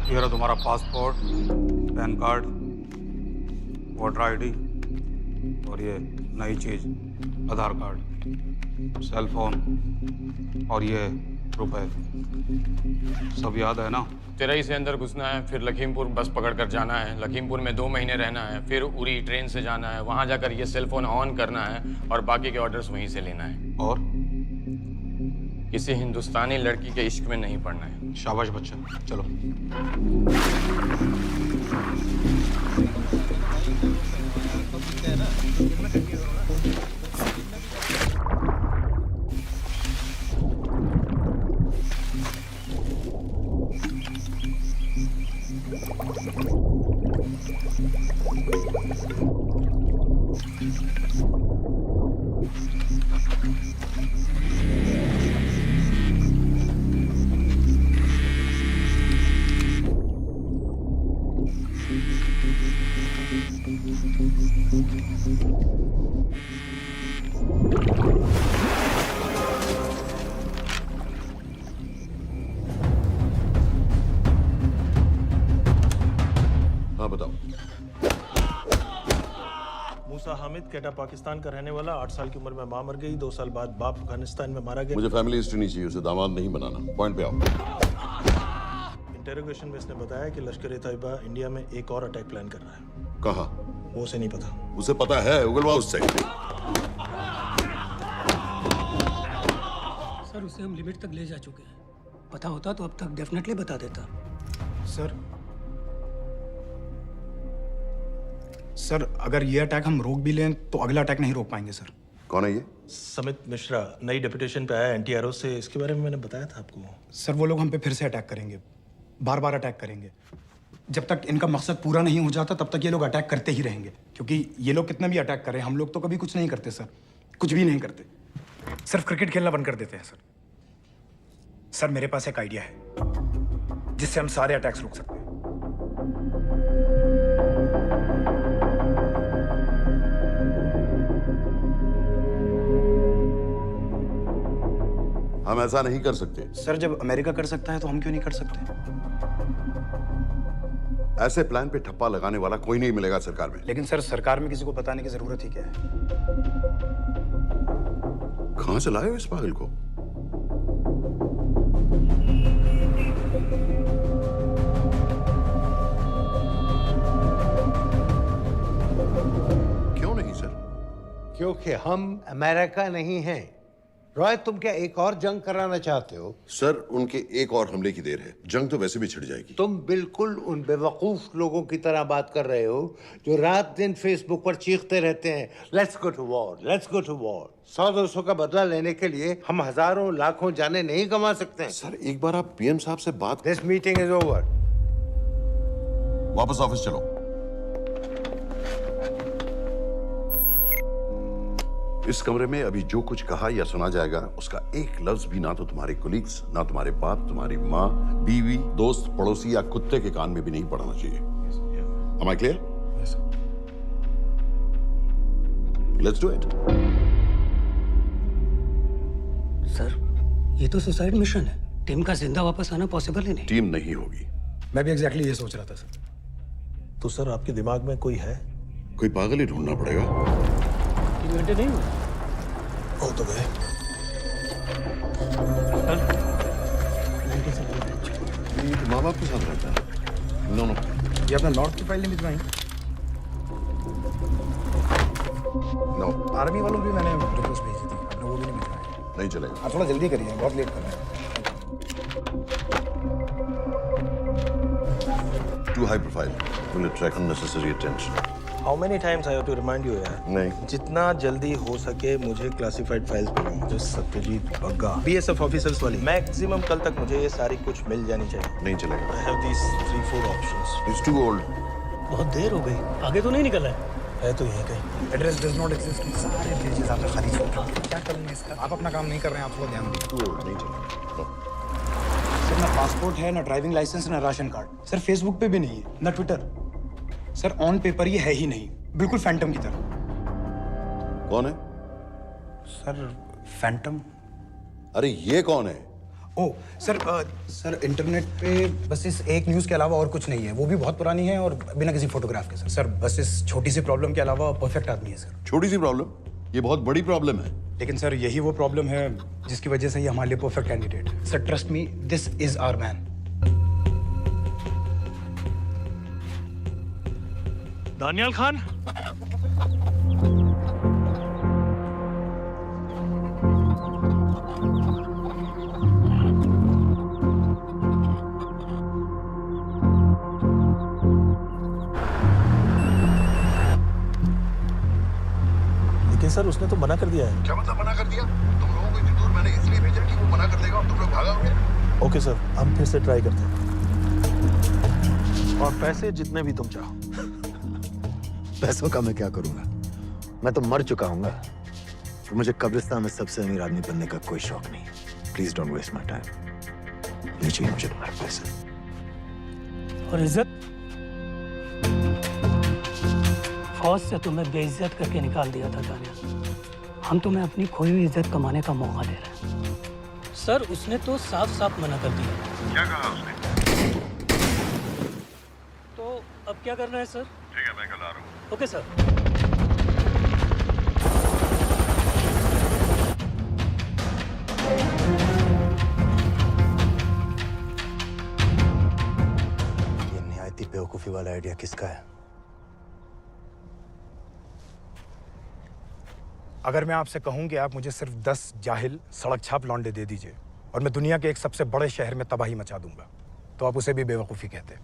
ये रहा तुम्हारा passport, pan card, voter ID और ये नई चीज आधार कार्ड, सेल फोन और ये रुपए। सब याद है ना? तेरई से अंदर घुसना है, फिर लखीमपुर बस पकड़कर जाना है, लखीमपुर में 2 महीने रहना है, फिर उरी ट्रेन से जाना है, वहां जाकर ये सेल फोन ऑन करना है और बाकी के ऑर्डर्स वहीं से लेना है। और किसी हिंदुस्तानी लड़की के इश्क में नहीं पड़ना है। शाबाश बच्चा, चलो। हाँ बताओ। मूसा हामिद केटा पाकिस्तान का रहने वाला, 8 साल की उम्र में मां मर गई, 2 साल बाद बाप अफगानिस्तान में मारा गया। मुझे फैमिली हिस्ट्री नहीं चाहिए, उसे दामाद नहीं बनाना। पॉइंट पे आओ। इंटेरोगेशन में इसने बताया कि लश्कर ए तैयबा इंडिया में एक और अटैक प्लान कर रहा है। कहाँ? वो उसे नहीं पता। उसे पता है, उगलवा उससे। सर उसे हम लिमिट तक ले जा चुके हैं। पता होता तो अब तक डेफिनेटली बता देता। सर अगर ये अटैक हम रोक भी लें तो अगला अटैक नहीं रोक पाएंगे सर। कौन है ये? समित मिश्रा नई डेपुटेशन पे आया NTRO से। इसके बारे में मैंने बताया था आपको। सर वो लोग हम पे फिर से अटैक करेंगे, बार बार अटैक करेंगे। जब तक इनका मकसद पूरा नहीं हो जाता तब तक ये लोग अटैक करते ही रहेंगे, क्योंकि ये लोग कितना भी अटैक करें हम लोग तो कभी कुछ नहीं करते सर, कुछ भी नहीं करते। सिर्फ क्रिकेट खेलना बंद कर देते हैं सर। सर मेरे पास एक आइडिया है जिससे हम सारे अटैक्स रोक सकते हैं। हम ऐसा नहीं कर सकते। सर जब अमेरिका कर सकता है तो हम क्यों नहीं कर सकते? ऐसे प्लान पे ठप्पा लगाने वाला कोई नहीं मिलेगा सरकार में। लेकिन सर सरकार में किसी को बताने की जरूरत ही क्या है? कहां से लाए हो इस पागल को? क्यों नहीं सर? क्योंकि हम अमेरिका नहीं हैं। रॉय तुम क्या एक और जंग कराना चाहते हो? सर उनके एक और हमले की देर है, जंग तो वैसे भी छिड़ जाएगी। तुम बिल्कुल उन बेवकूफ लोगों की तरह बात कर रहे हो जो रात दिन फेसबुक पर चीखते रहते हैं let's go to war, let's go to war. 100-200 का बदला लेने के लिए हम हजारों लाखों जाने नहीं कमा सकते हैं। सर एक बार आप PM साहब से बात। This meeting is over. वापस ऑफिस चलो। इस कमरे में अभी जो कुछ कहा या सुना जाएगा उसका एक लफ्ज भी ना तो तुम्हारे कोलीग्स, ना तुम्हारे बाप, तुम्हारी माँ, बीवी, दोस्त, पड़ोसी या कुत्ते के कान में भी नहीं पड़ना चाहिए। Am I clear? Yes, sir. Let's do it. Sir ये तो सुसाइड मिशन है। टीम का जिंदा वापस आना पॉसिबल ही नहीं। टीम नहीं होगी। मैं भी एग्जैक्टली ये सोच रहा था सर। तो सर आपके दिमाग में कोई है? कोई पागल ही ढूंढना पड़ेगा। 3 घंटे नहीं हुए। हो तो गए। ये तो माँ बाप के साथ रहता है। नो नो, ये अपना नॉर्थ की फाइल नहीं भिजवाई? नो आर्मी वालों की मैंने रिक्वेस्ट भेजी थी, आपने वो भी नहीं भिजवाई। नहीं चलेगा। आप थोड़ा जल्दी करिए, बहुत लेट कर रहे हैं। Too high profile. Will attract unnecessary attention. How many times I have to remind you यार? नहीं। जितना जल्दी हो सके मुझे क्लासिफाइड फाइल्स भेजो। जो सत्यजीत बग्गा BSF ऑफिसर्स वाली। मैक्सिमम कल तक मुझे ये सारी कुछ मिल जानी चाहिए। नहीं चलेगा। I have these 3-4 options. He's too old. बहुत देर हो गई, आगे तो नहीं निकला है। है तो यहीं कहीं। Address does not exist. सारे पेजेस आपने खाली छोड़ रखे। क्या करूंगा इसका? आप अपना काम नहीं कर रहे हैं, आप थोड़ा ध्यान दीजिए। Too old. नहीं चलेगा। No. सर ना पासपोर्ट है, ना ड्राइविंग लाइसेंस, ना राशन कार्ड। सर फेसबुक पे भी नहीं है, ना ट्विटर। सर ऑन पेपर ये है ही नहीं, बिल्कुल फैंटम की तरह। कौन है? Sir Phantom? अरे ये कौन है? ओ सर इंटरनेट पे बस इस एक न्यूज़ के अलावा और कुछ नहीं है। वो भी बहुत पुरानी है और बिना किसी फोटोग्राफ के। सर बस इस छोटी सी प्रॉब्लम के अलावा परफेक्ट आदमी है सर। छोटी सी प्रॉब्लम, ये बहुत बड़ी प्रॉब्लम है। लेकिन सर यही वो प्रॉब्लम है जिसकी वजह से ये हमारे लिए परफेक्ट कैंडिडेट है। Sir trust me, this is our man. Daniyal Khan, लेकिन सर उसने तो मना कर दिया है। क्या मतलब मना कर दिया? तुम लोगों को इतनी दूर मैंने इसलिए भेजा कि वो मना कर देगा और तुम लोग भागोगे। ओके सर, हम फिर से ट्राई करते हैं। और पैसे जितने भी तुम चाहो। पैसों का मैं क्या करूंगा? मैं तो मर चुका हूंगा। तो मुझे कब्रिस्तान में सबसे अमीर आदमी बनने का कोई शौक नहीं। Please don't waste my time. नहीं चाहिए मुझे तुम्हारे पैसे। और इज्जत? फौज से तुम्हें बेइज्जत करके निकाल दिया था दानियाल। हम तुम्हें अपनी खोई हुई इज्जत कमाने का मौका दे रहे हैं। सर उसने तो साफ साफ मना कर दिया। क्या कहा उसने? तो अब क्या करना है सर? ठीक है, मैं कल आ रहा हूँ। Okay sir. ये निहायती बेवकूफी वाला आइडिया किसका है? अगर मैं आपसे कहूं कि आप मुझे सिर्फ 10 जाहिल सड़क छाप लौंडे दे दीजिए और मैं दुनिया के एक सबसे बड़े शहर में तबाही मचा दूंगा, तो आप उसे भी बेवकूफ़ी कहते,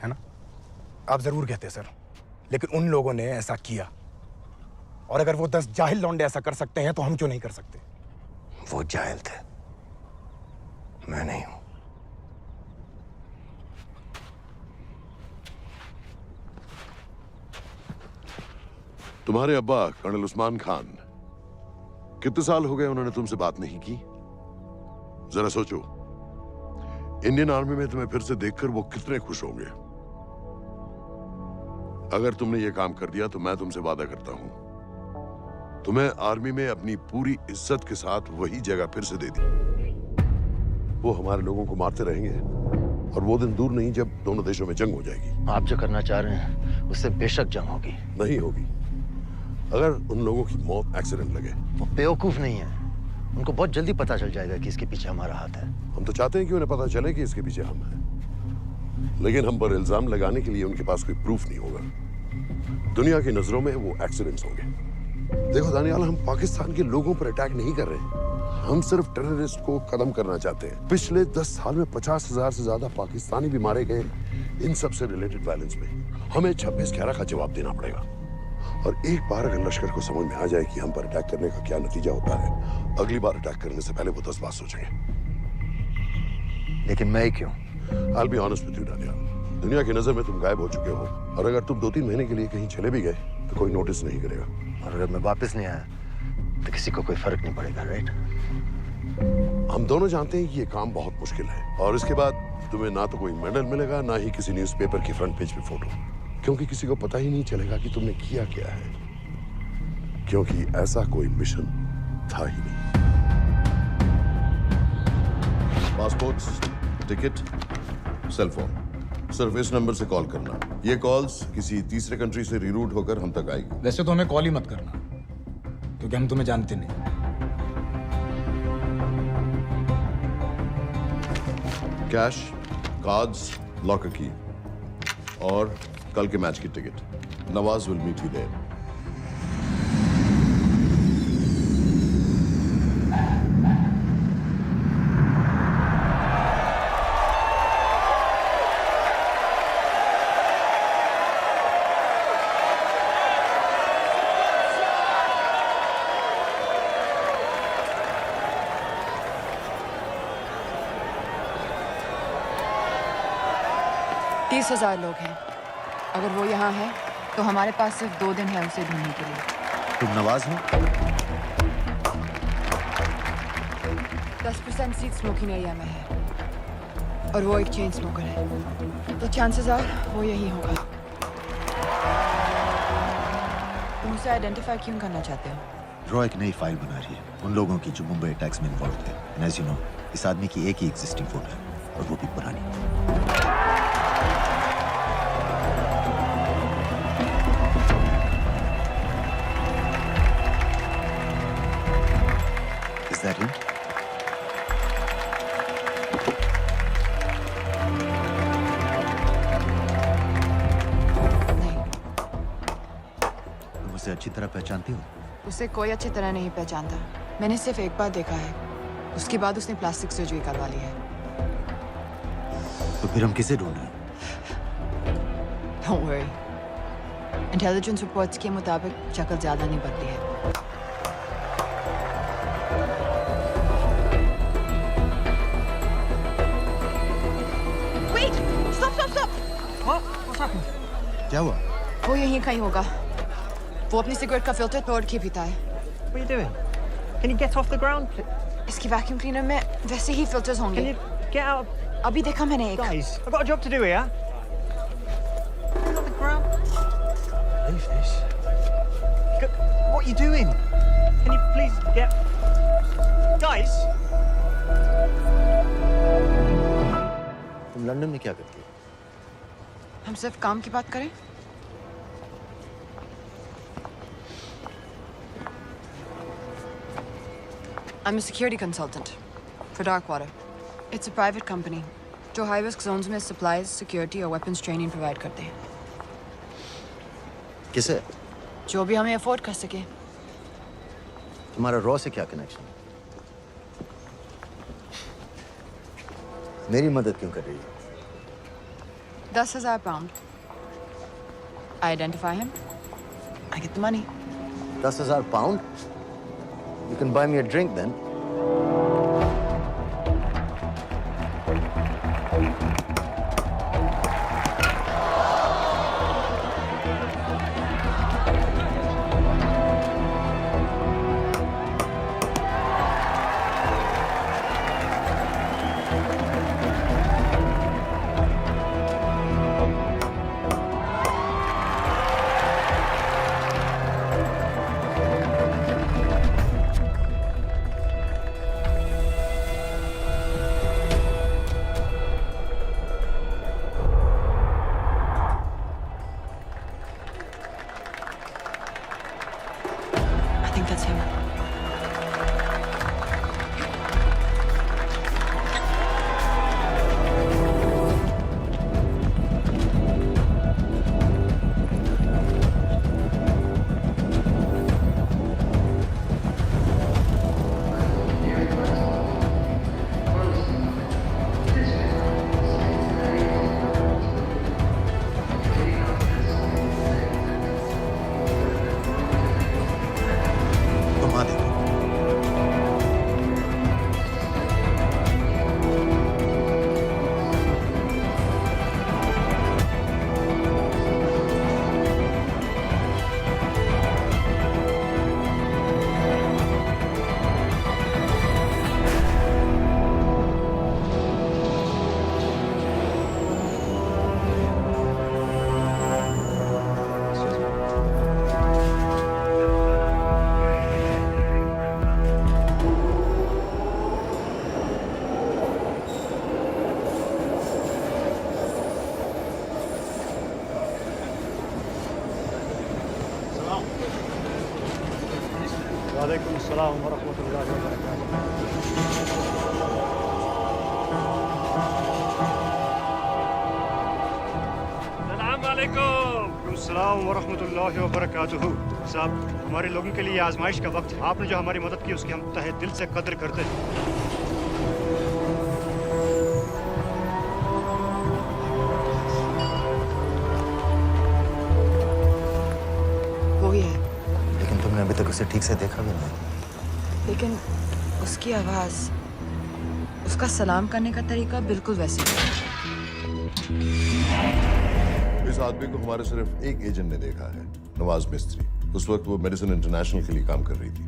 है ना? आप ज़रूर कहते सर, लेकिन उन लोगों ने ऐसा किया। और अगर वो 10 जाहिल लौंडे ऐसा कर सकते हैं तो हम क्यों नहीं कर सकते? वो जाहिल थे, मैं नहीं हूं। तुम्हारे अब्बा कर्नल उस्मान खान, कितने साल हो गए उन्होंने तुमसे बात नहीं की? जरा सोचो, इंडियन आर्मी में तुम्हें फिर से देखकर वो कितने खुश होंगे। अगर तुमने ये काम कर दिया तो मैं तुमसे वादा करता हूं, तुम्हें आर्मी में अपनी पूरी इज्जत के साथ वही जगह फिर से दे दी। वो हमारे लोगों को मारते रहेंगे और वो दिन दूर नहीं जब दोनों देशों में जंग हो जाएगी। आप जो करना चाह रहे हैं उससे बेशक जंग होगी। नहीं होगी अगर उन लोगों की मौत एक्सीडेंट लगे। वो बेवकूफ नहीं है, उनको बहुत जल्दी पता चल जाएगा कि इसके पीछे हमारा हाथ है। हम तो चाहते हैं कि उन्हें पता चले कि इसके पीछे हम हैं, लेकिन हम पर इल्जाम लगाने के लिए उनके पास कोई प्रूफ नहीं होगा। दुनिया की नजरों में वो एक्सीडेंट्स होंगे। देखो दानियाल, हम पाकिस्तान के लोगों पर अटैक नहीं कर रहे हैं, हम सिर्फ टेररिस्ट को खत्म करना चाहते हैं। पिछले 10 साल में 50,000 से ज्यादा पाकिस्तानी भी मारे गए इन सब से रिलेटेड वायलेंस में। हमें 26/11 का जवाब देना पड़ेगा। और एक बार अगर लश्कर को समझ में आ जाए कि हम पर अटैक करने का क्या नतीजा होता है, अगली बार अटैक करने से पहले वो 10 बार सोचेंगे। लेकिन मैं क्यों? I'll be honest with you, Daniyal, दुनिया की नजर में तुम गायब हो चुके हो, और अगर तुम 2-3 महीने के लिए कहीं चले भी गए तो कोई नोटिस नहीं करेगा। और अगर मैं वापस नहीं आया तो किसी को कोई फर्क नहीं पड़ेगा, राइट? हम दोनों जानते हैं कि ये काम बहुत मुश्किल है, और इसके बाद तुम्हें ना तो कोई मेडल मिलेगा, ना ही किसी न्यूज़पेपर की फ्रंट पेज पे फोटो, क्योंकि किसी को पता ही नहीं चलेगा कि तुमने किया क्या है, क्योंकि ऐसा कोई मिशन था ही नहीं। पासपोर्ट, टिकट, सेल फोन, सिर्फ इस नंबर से कॉल करना। ये कॉल्स किसी तीसरे कंट्री से रीरूट होकर हम तक आएगी। वैसे तो हमें कॉल ही मत करना, क्योंकि हम तुम्हें जानते नहीं। कैश, कार्ड्स, लॉकर की और कल के मैच की ticket. Nawaz will meet you there. तीस 30,000 लोग हैं। अगर वो यहाँ है तो हमारे पास सिर्फ 2 दिन है उसे ढूंढने के लिए। तुम नवाज हो? 10% सीट स्मोकिंग एरिया में है और वो एक चेन स्मोकर है, तो चांसेस आर वो यही होगा। तुम उसे आइडेंटिफाई क्यों करना चाहते हो? रॉ एक नई फाइल बना रही है उन लोगों की जो मुंबई अटैक्स में इन्वॉल्व थे। एज यू नो, इस आदमी की एक ही एग्जिस्टिंग फोटो है और वो भी पुरानी। Is that him? नहीं, तुम उसे अच्छी तरह पहचानती हो? उसे कोई अच्छी तरह नहीं पहचानता। मैंने सिर्फ एक बार देखा है, उसके बाद उसने प्लास्टिक सर्जरी करवा ली है। तो फिर हम किसे ढूंढ रहे हैं? Don't worry. इंटेलिजेंस रिपोर्ट्स के मुताबिक शक्ल ज्यादा नहीं बदली है। Wait! Stop! Stop! Stop! क्या हुआ? वो यहीं कहीं होगा। वो अपनी सिगरेट का फिल्टर तोड़ के पीता है। What are you doing? Can you get off the ground, please? इसकी वैक्यूम क्लीनर में वैसे ही फिल्टर्स Can होंगे। you get out? अभी देखा मैंने एक। Guys, I've got a job to do here. Get off the ground. Leave this. What are you doing? Can you please get... Guys? तुम London में क्या करती हो? हम सिर्फ काम की बात करें? I'm a security consultant for Darkwater. It's a private company जो high risk zones में supplies, security और weapons training provide करते हैं। किसे? जो भी हमें afford कर सके। तुम्हारा रॉ से क्या कनेक्शन है? मेरी मदद क्यों कर रही हो? 10,000 pound. I identify him. I get the money. 10,000 pound? You can buy me a drink then. I think that's him. घुमा दे। वालेकुम अस्सलाम व रहमतुल्लाहि व बरकातुहू। अस्सलाम वालेकुम। अस्सलाम व रहमतुल्लाहि व बरकातुहू। साहब, हमारे लोगों के लिए आजमाइश का वक्त है। आपने जो हमारी मदद की उसकी हम तहे दिल से कद्र करते हैं। वो ही है, लेकिन तुमने अभी तक उसे ठीक से देखा भी नहीं। लेकिन उसकी आवाज, उसका सलाम करने का तरीका बिल्कुल वैसे ही है। इस आदमी को हमारे सिर्फ एक एजेंट ने देखा है, नवाज मिस्त्री। उस वक्त वो मेडिसिन इंटरनेशनल के लिए काम कर रही थी।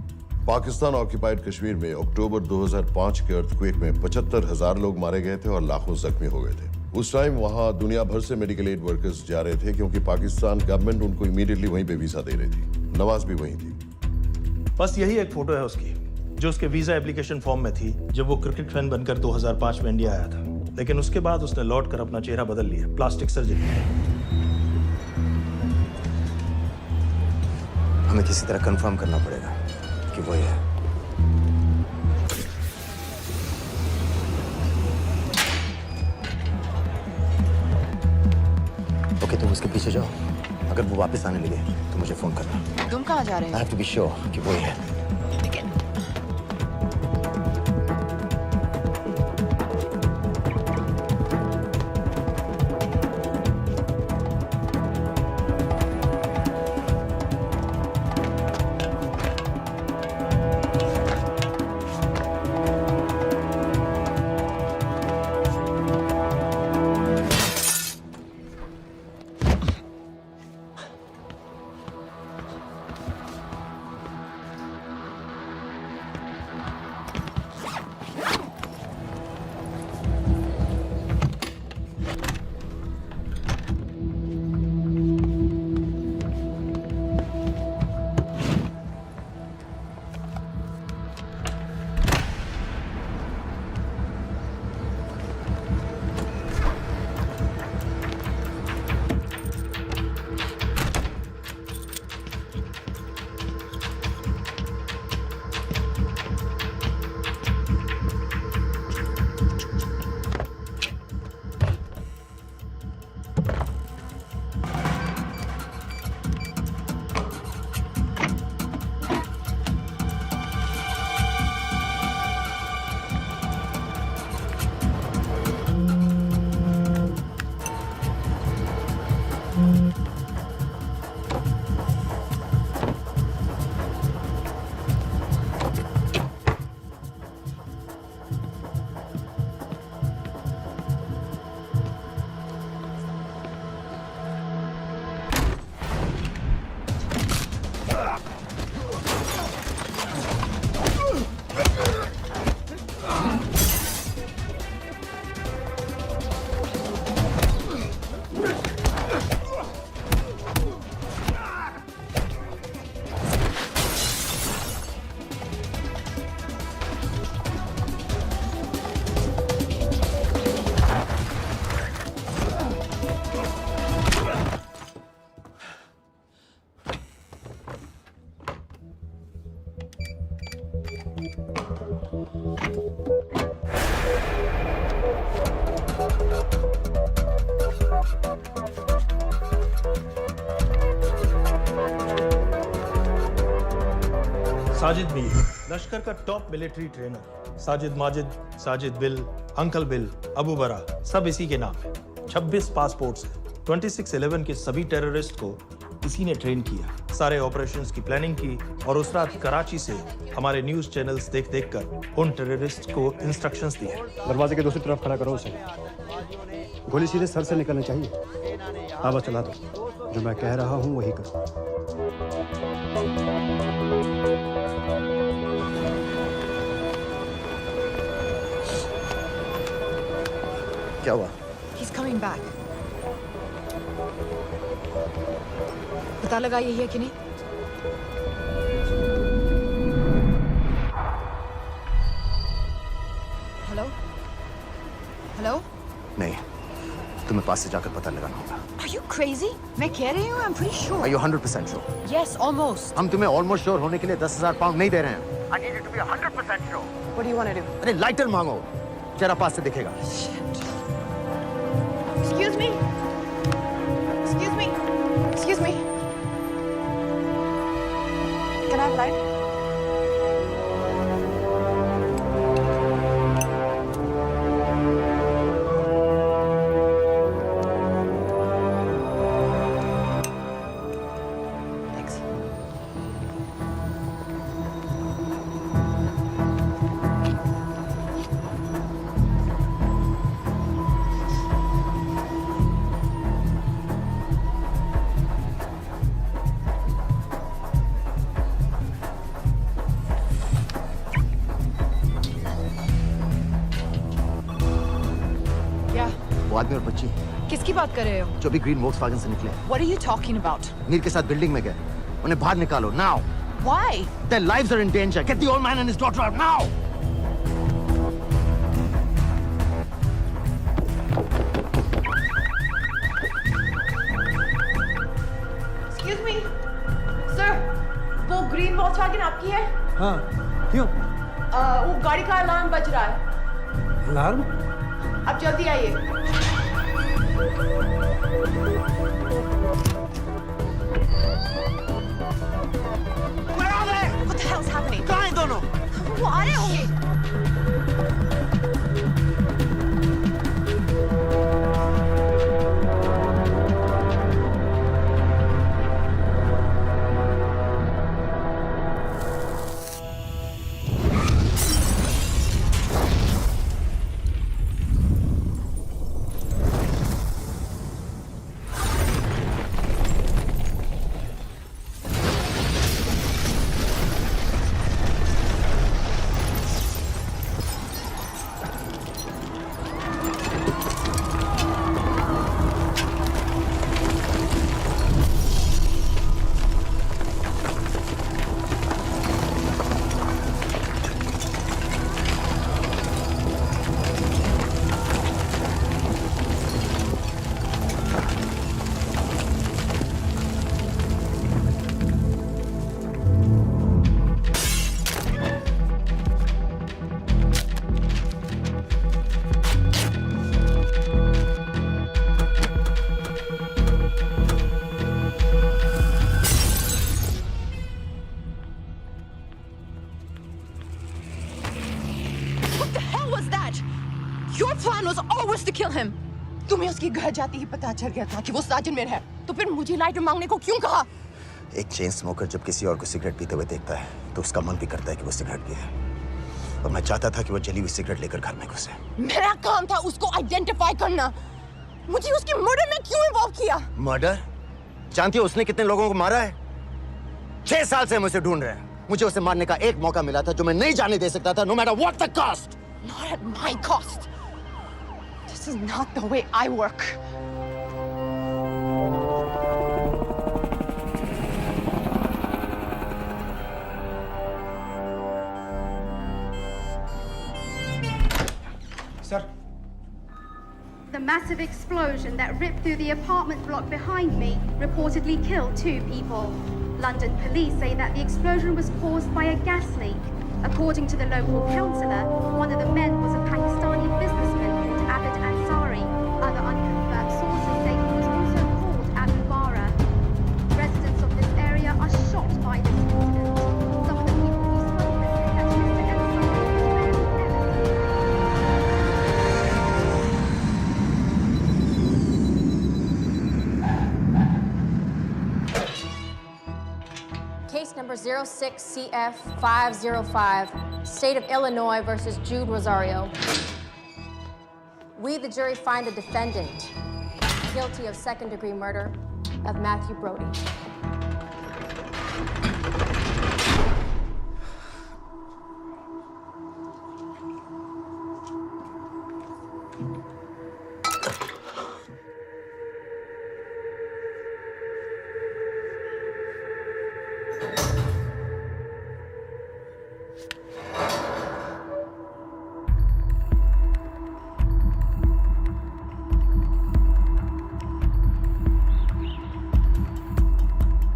पाकिस्तान ऑक्यूपाइड कश्मीर में अक्टूबर 2005 के अर्थक्वेक में 75,000 लोग मारे गए थे और लाखों जख्मी हो गए थे। उस टाइम वहां दुनिया भर से मेडिकल एड वर्कर्स जा रहे थे क्योंकि पाकिस्तान गवर्नमेंट उनको इमीडिएटली वहीं पे वीजा दे रही थी। नवाज भी वहीं थी। बस यही एक फोटो है उसकी। जो उसके वीजा एप्लीकेशन फॉर्म में थी जब वो क्रिकेट फैन बनकर 2005 में इंडिया आया था। लेकिन उसके बाद उसने लौट कर अपना चेहरा बदल लिया, प्लास्टिक सर्जरी। हमें किसी तरह कंफर्म करना पड़ेगा कि वो है। ओके, तुम उसके पीछे जाओ। अगर वो वापस आने लगे तो मुझे फोन करना। तुम कहाँ जा रहे I हो? have to be sure कि वो है। साजिद मीर, लश्कर का top military trainer. Sajid Majid, Sajid bill, uncle bill, Abu बरा, सब इसी के नाम है। 26 पासपोर्ट्स हैं। 26/11 के सभी टेररिस्ट को इसी ने ट्रेन किया। सारे ऑपरेशंस की प्लानिंग की और उस रात कराची से हमारे न्यूज चैनल्स देख देख कर उन टेररिस्ट को इंस्ट्रक्शंस दिए। दरवाजे के दूसरी तरफ खड़ा करो उसे। गोली सीधे सर से निकलनी चाहिए। आवाज चला दो। जो मैं कह रहा हूँ वही कर। क्या हुआ? He's coming back. पता लगा यही है कि नहीं? हेलो? हेलो? नहीं, तुम्हें पास से जाकर पता लगाना होगा। Are you crazy? मैं कह रही हूँ, I'm pretty sure. Are you 100% sure? Yes, almost. हम तुम्हें ऑलमोस्ट श्योर होने के लिए 10,000 पाउंड नहीं दे रहे हैं। I need you to be 100% sure. What do you want to do? अरे लाइटर मांगो, चेहरा पास से दिखेगा। Excuse me. Excuse me. Excuse me. Can I have light? Thanks. Yeah. वो आदमी और बच्ची किसकी बात कर रहे हो? जो भी ग्रीन वोक्सवैगन से निकले, What are you talking about? Mir के साथ बिल्डिंग में गए। उन्हें बाहर निकालो now. Why? Their lives are in danger. Get the old man and his daughter out now! Excuse me, sir. वो ग्रीन वॉल्क्सवैगन आपकी है? हाँ, क्यों? वो गाड़ी का अलार्म बज रहा है। अलार्म? आप जल्दी आइए। What the hell's happening? कहाँ हैं दोनों? वो आ रहे होंगे। Your plan was always to kill him. तुम्हें उसके घर जाते ही पता चल गया था कि वो साजिद में है, तो फिर मुझे लाइटर मांगने को क्यों कहा? एक चेन स्मोकर जब किसी और को सिगरेट पीते हुए देखता है तो उसका मन भी करता है कि वो सिगरेट पिए। और मैं चाहता था कि वो जली हुई सिगरेट लेकर घर में घुसे। मेरा काम था उसको आइडेंटिफाई करना। मुझे उसके मर्डर में क्यों इन्वॉल्व किया? मर्डर? जानती हो उसने कितने लोगों को मारा है? 6 साल से हम उसे ढूंढ रहे हैं। मुझे उसे मारने का एक मौका मिला था जो मैं नहीं जाने दे सकता था, no matter what the cost. Not at my cost. This is not the way I work. Sir. The massive explosion that ripped through the apartment block behind me reportedly killed 2 people. London police say that the explosion was caused by a gas leak. According to the local councillor, one of the men was a Pakistani businessman called Abid Ansari. Other unconfirmed sources say he was also called Abu Bara. Residents of this area are shocked by this incident. Some of the people who spoke with say that Mr. Ansari was rarely Case number 06CF505, State of Illinois versus Jude Rosario. We, the jury, find the defendant guilty of second-degree murder of Matthew Brody.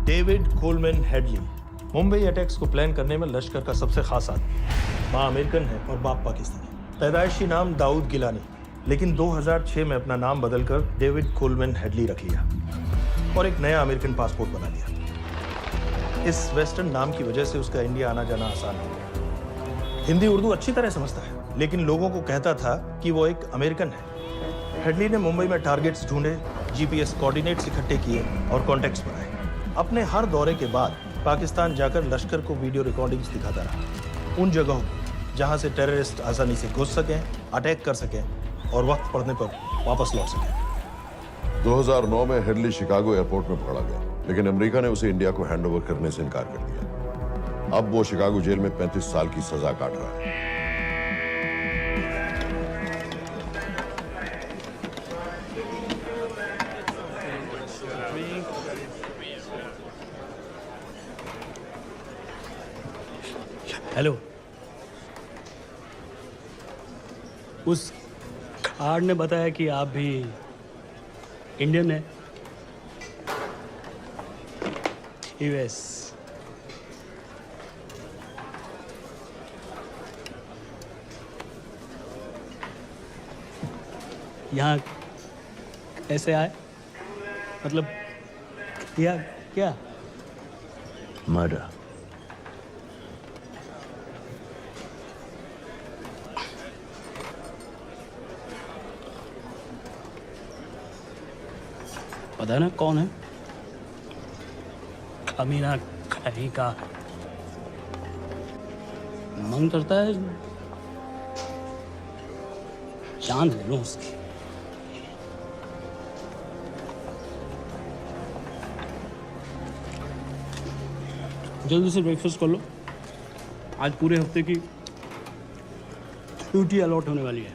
David Coleman Headley Mumbai attacks को plan करने में लश्कर का सबसे खास आदमी। माँ American है और बाप पाकिस्तानी। पैदाइशी नाम दाऊद गिलानी, लेकिन 2006 में अपना नाम बदलकर डेविड कोलमैन हेडली रख लिया और एक नया अमेरिकन पासपोर्ट बना लिया। इस वेस्टर्न नाम की वजह से उसका इंडिया आना जाना आसान हो गया। हिंदी उर्दू अच्छी तरह समझता है, लेकिन लोगों को कहता था कि वो एक अमेरिकन है। हेडली ने मुंबई में टारगेट्स ढूंढे, जीपीएस कोऑर्डिनेट्स इकट्ठे किए और कॉन्टेक्ट्स बनाए। अपने हर दौरे के बाद पाकिस्तान जाकर लश्कर को वीडियो रिकॉर्डिंग्स दिखाता रहा, उन जगहों जहां से टेररिस्ट आसानी से घुस सकें, अटैक कर सकें और वक्त पड़ने पर वापस लौट सकें। 2009 में हेडली शिकागो एयरपोर्ट में पकड़ा गया, लेकिन अमेरिका ने उसे इंडिया को हैंडओवर करने से इनकार कर दिया। अब वो शिकागो जेल में 35 साल की सजा काट रहा है। हेलो। उस कार्ड ने बताया कि आप भी इंडियन हैं। यूएस। यहाँ कैसे आए? मतलब किया क्या? मर्डर। पता है ना कौन है? कमीना कहीं का। मन करता है जान ले लूं उसकी। जल्दी से ब्रेकफास्ट कर लो। आज पूरे हफ्ते की ड्यूटी अलॉट होने वाली है।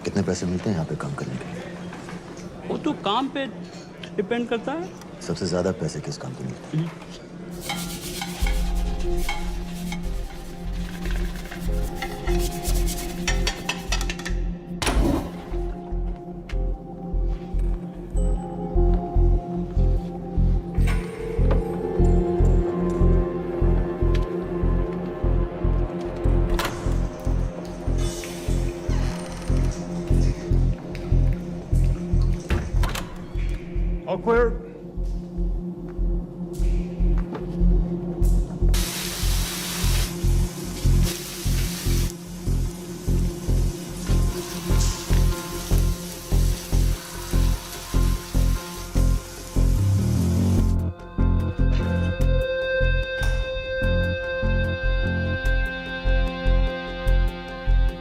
कितने पैसे मिलते हैं यहाँ पे काम करने के लिए? वो तो काम पे डिपेंड करता है। सबसे ज्यादा पैसे किस काम पे मिलते हैं? All clear?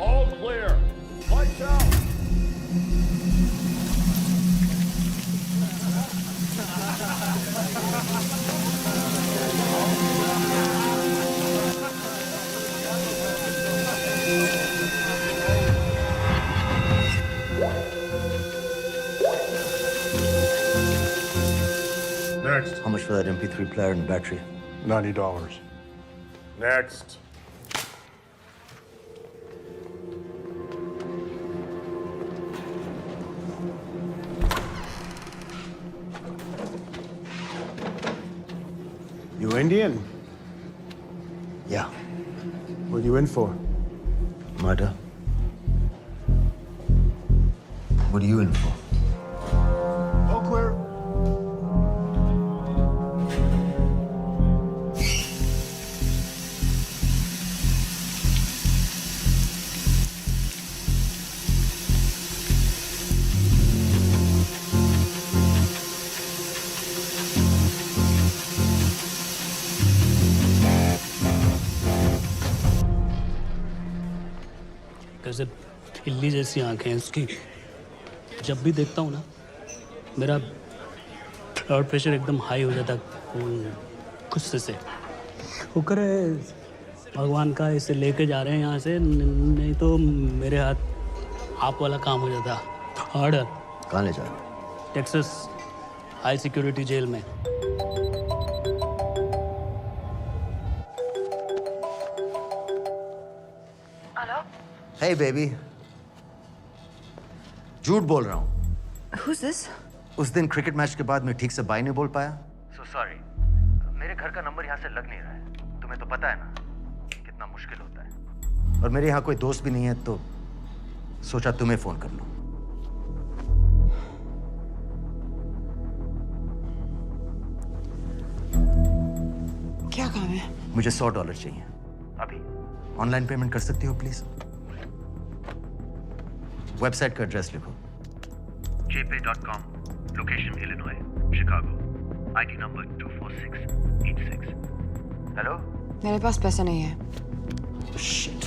All clear. Lights out. Next. How much for that MP3 player and battery? $90. Next. You Indian? Yeah. What are you in for? Murder. What are you in for? All clear. कैसे बिल्ली जैसी आंखें हैं उसकी। जब भी देखता हूँ ना मेरा ब्लड प्रेशर एकदम हाई हो जाता गुस्से से। शुक्र है भगवान का इसे लेके जा रहे हैं यहाँ से, नहीं तो मेरे हाथ आप वाला काम हो जाता। ऑर्डर। कहाँ ले जा रहे हो? टेक्सास हाई सिक्योरिटी जेल में। Hey baby. झूठ बोल रहा हूँ। Who's this? उस दिन क्रिकेट मैच के बाद मैं ठीक से बाय नहीं बोल पाया। So sorry. मेरे घर का नंबर यहाँ से लग नहीं रहा है। तुम्हें तो पता है ना कितना मुश्किल होता है। और मेरे यहाँ कोई दोस्त भी नहीं है तो सोचा तुम्हें फोन कर लूं। क्या काम है? मुझे $100 चाहिए। अभी ऑनलाइन पेमेंट कर सकती हो प्लीज? वेबसाइट का एड्रेस लिखो। jpay.com, location Illinois, Chicago, ID number 24686। Hello? मेरे पास पैसा नहीं है। Shit.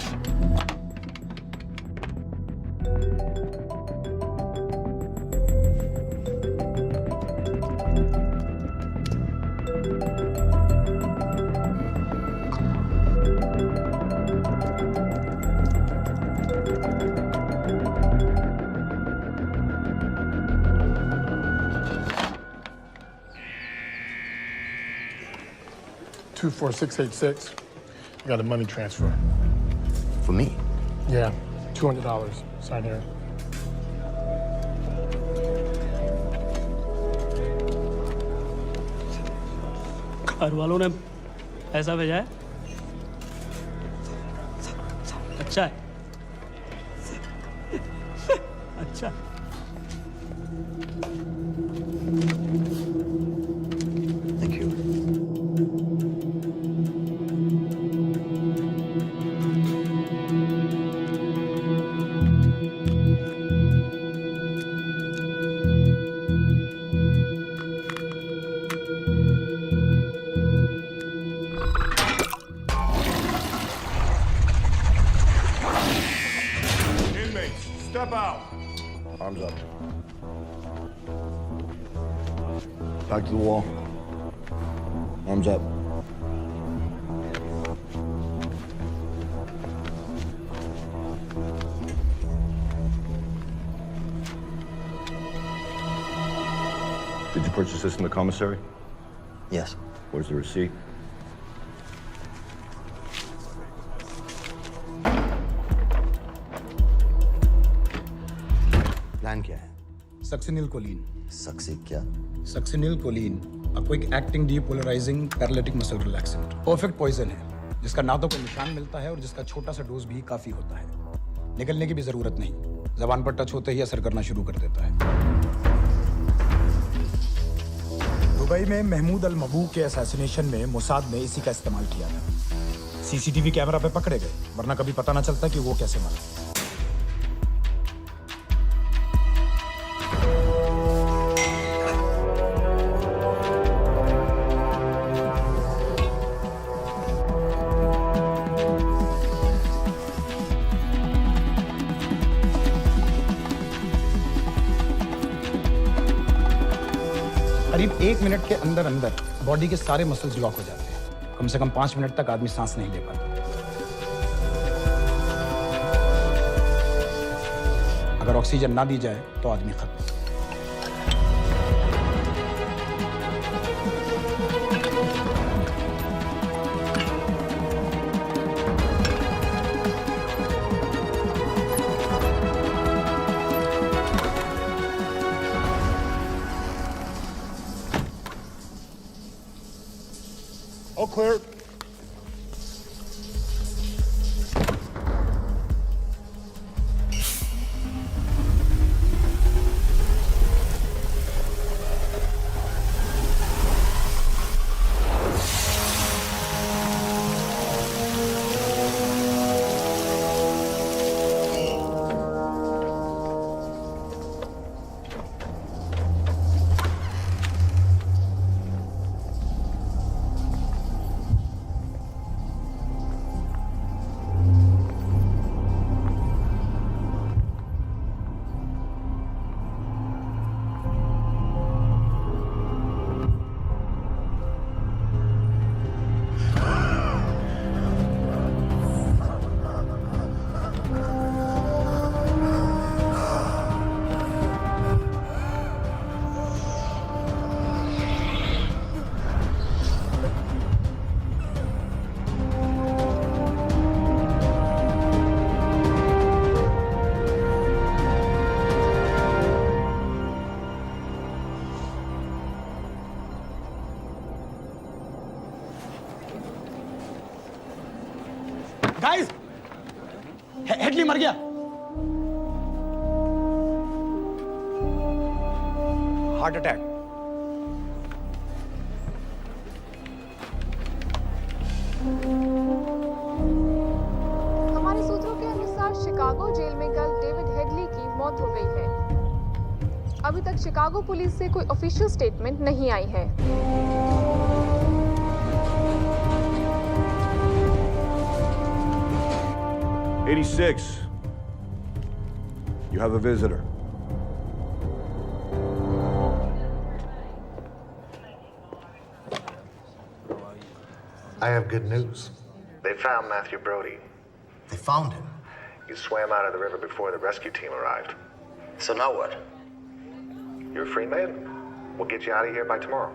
24686. I got a money transfer. For me? Yeah, $200. Sign here. घर वालों ने ऐसा भेजा है? अच्छा है। अच्छा। Thank you. Inmates, step out. Arms up. Back to the wall. Arms up. Did you purchase this in the commissary? Yes. Where's the receipt? Plan क्या है? Succinyl Colin. सक्सी क्या? सक्सिनिल कोलिन आपको एक acting depolarizing paralytic muscle relaxant perfect poison है, जिसका ना तो कोई निशान मिलता है और जिसका छोटा सा डोज भी काफी होता है। निकलने की भी जरूरत नहीं, जबान पर टच होते ही असर करना शुरू कर देता है। दुबई में महमूद अल मबू के असैसिनेशन में मोसाद ने इसी का इस्तेमाल किया था। सीसीटीवी कैमरा पे पकड़े गए, वरना कभी पता ना चलता कि वो कैसे मरा। करीब 1 मिनट के अंदर अंदर बॉडी के सारे मसल्स लॉक हो जाते हैं। कम से कम 5 मिनट तक आदमी सांस नहीं ले पाता। अगर ऑक्सीजन ना दी जाए तो आदमी खत्म। All clear. गाइस, हेडली मर गया। Heart attack. हमारे सूत्रों के अनुसार शिकागो जेल में कल डेविड हेडली की मौत हो गई है। अभी तक शिकागो पुलिस से कोई ऑफिशियल स्टेटमेंट नहीं आई है। 86. You have a visitor. I have good news. They found Matthew Brody. They found him? He swam out of the river before the rescue team arrived. So now what? You're a free man. We'll get you out of here by tomorrow.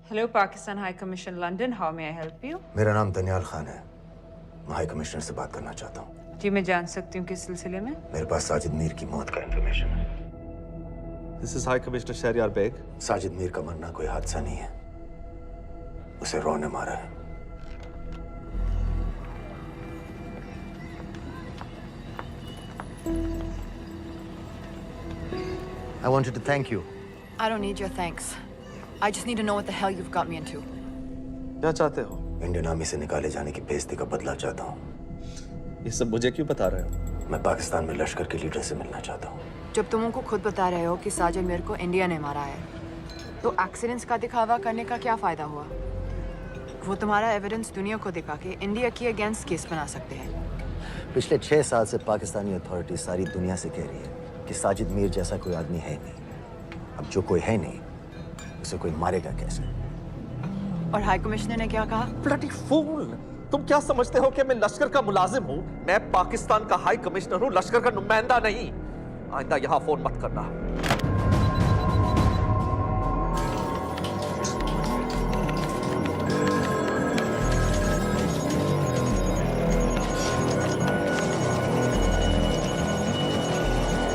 Hello, Pakistan High Commission, London. How may I help you? मेरा नाम दनियाल खान है। मैं high commissioner से बात करना चाहता हूँ। जी मैं जान सकती हूँ किस सिलसिले में? मेरे पास साजिद मीर की मौत का इंफॉर्मेशन है। This is High Commissioner Shahryar Beg. Sajid Mir का मरना कोई हादसा नहीं है, उसे रॉ ने मारा है। I wanted to thank you. I don't need your thanks. I just need to know what the hell you've got me into. क्या चाहते हो? इंडियन आर्मी से निकाले जाने की बेइज्जती का बदला चाहता हूँ। ये सब मुझे क्यों बता रहे हो? मैं पाकिस्तान में लश्कर के लीडर से मिलना चाहता हूँ। जब तुम उनको खुद बता रहे हो कि साजिद मीर को इंडिया ने मारा है, तो एक्सीडेंट्स का दिखावा करने का क्या फायदा हुआ? वो तुम्हारा एविडेंस दुनिया को दिखा के इंडिया की अगेंस्ट केस बना सकते हैं। पिछले 6 साल से पाकिस्तानी अथॉरिटी सारी दुनिया से कह रही है कि साजिद मीर जैसा कोई आदमी है नहीं। अब जो कोई है नहीं, उसे कोई मारेगा कैसे? और हाई कमिश्नर ने क्या कहा? Bloody fool! तुम क्या समझते हो कि मैं लश्कर का मुलाजिम हूँ? मैं पाकिस्तान का हाई कमिश्नर हूँ, लश्कर का नुमाइंदा नहीं। आइंदा यहाँ फोन मत करना।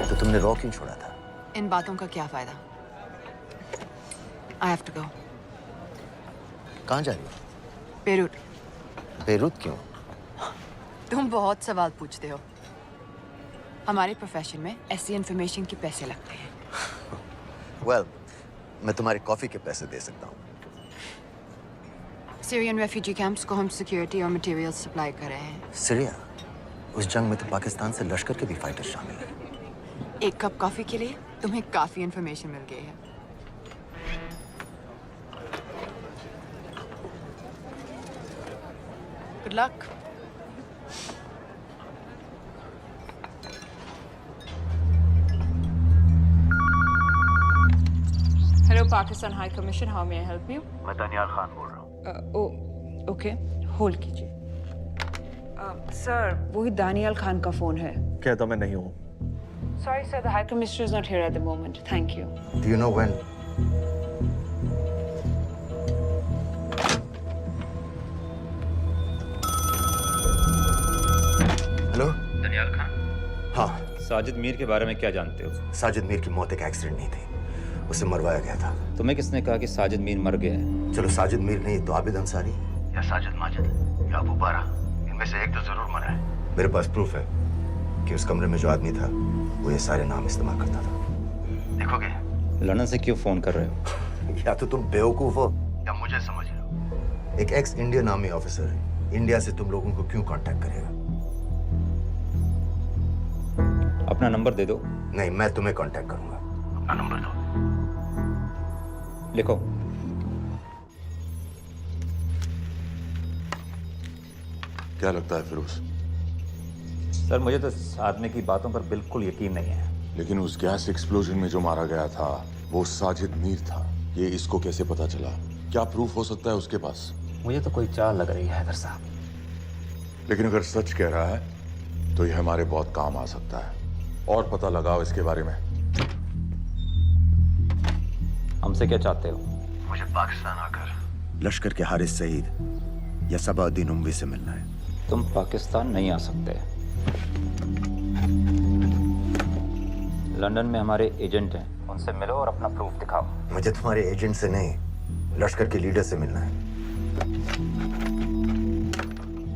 तो तुमने रॉ क्यों छोड़ा था? इन बातों का क्या फायदा? I have to go. कहाँ जा रही हो? बेरूट। बेरूत क्यों? तुम बहुत सवाल पूछते हो। हमारे प्रोफेशन में ऐसी इन्फॉर्मेशन के पैसे लगते हैं। Well, मैं तुम्हारे कॉफी के पैसे दे सकता हूँ। सीरियन रेफ्यूजी कैंप्स को हम सिक्योरिटी और मटेरियल्स सप्लाई कर रहे हैं। सीरिया? उस जंग में तो पाकिस्तान से लश्कर के भी फाइटर शामिल हैं। एक कप कॉफी के लिए तुम्हें काफी इन्फॉर्मेशन मिल गई है। Good luck. Hello, Pakistan High Commission. How may I help you? मैं दनियाल खान बोल रहा हूँ। ओके, होल्ड कीजिए। सर, वही दानियाल खान का फोन है। कहता मैं नहीं हूँ। Sorry, sir. The High Commissioner is not here at the moment. Thank you. Do you know when? Hello? Daniyal Khan? हाँ। साजिद मीर के बारे में क्या जानते हो? साजिद मीर की मौत एक एक्सीडेंट नहीं थी, उसे मरवाया गया था। तुम्हें किसने कहा कि साजिद मीर मर गया है? चलो साजिद मीर नहीं तो आबिद अंसारी या साजिद माजिद या अबू बारा, इनमें से एक तो जरूर मरा है। मेरे पास प्रूफ है कि उस कमरे में जो आदमी था वो ये सारे नाम इस्तेमाल करता था। देखोगे? लंदन से क्यों फोन कर रहे हो? या तो तुम बेवकूफ हो या मुझे समझ रहे हो। एक x Indian army officer India से तुम लोगों को क्यों कांटेक्ट करेगा? अपना नंबर दे दो। नहीं, मैं तुम्हें कांटेक्ट करूंगा। अपना नंबर दो। लिखो। क्या लगता है फिरोज? सर, मुझे तो इस आदमी की बातों पर बिल्कुल यकीन नहीं है। लेकिन उस गैस एक्सप्लोजन में जो मारा गया था वो साजिद मीर था। ये इसको कैसे पता चला? क्या प्रूफ हो सकता है उसके पास? मुझे तो कोई चाल लग रही है हैदर साहब। लेकिन अगर सच कह रहा है तो ये हमारे बहुत काम आ सकता है। और पता लगाओ इसके बारे में। हमसे क्या चाहते हो? मुझे पाकिस्तान आकर लश्कर के हारिस सईद या सबाउद्दीन उमवी से मिलना है। तुम पाकिस्तान नहीं आ सकते। लंदन में हमारे एजेंट हैं, उनसे मिलो और अपना प्रूफ दिखाओ। मुझे तुम्हारे एजेंट से नहीं, लश्कर के लीडर से मिलना है।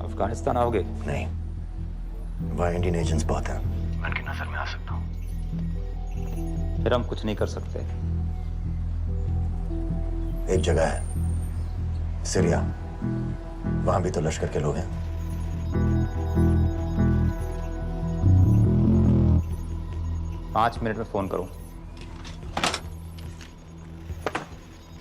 अफगानिस्तान आओगे? नहीं, वहाँ इंडियन एजेंट्स बहुत हैं। मैं उनकी नजर में आ सकता हूँ। फिर हम कुछ नहीं कर सकते। एक जगह है सीरिया, वहां भी तो लश्कर के लोग हैं। पाँच मिनट में फोन करूं।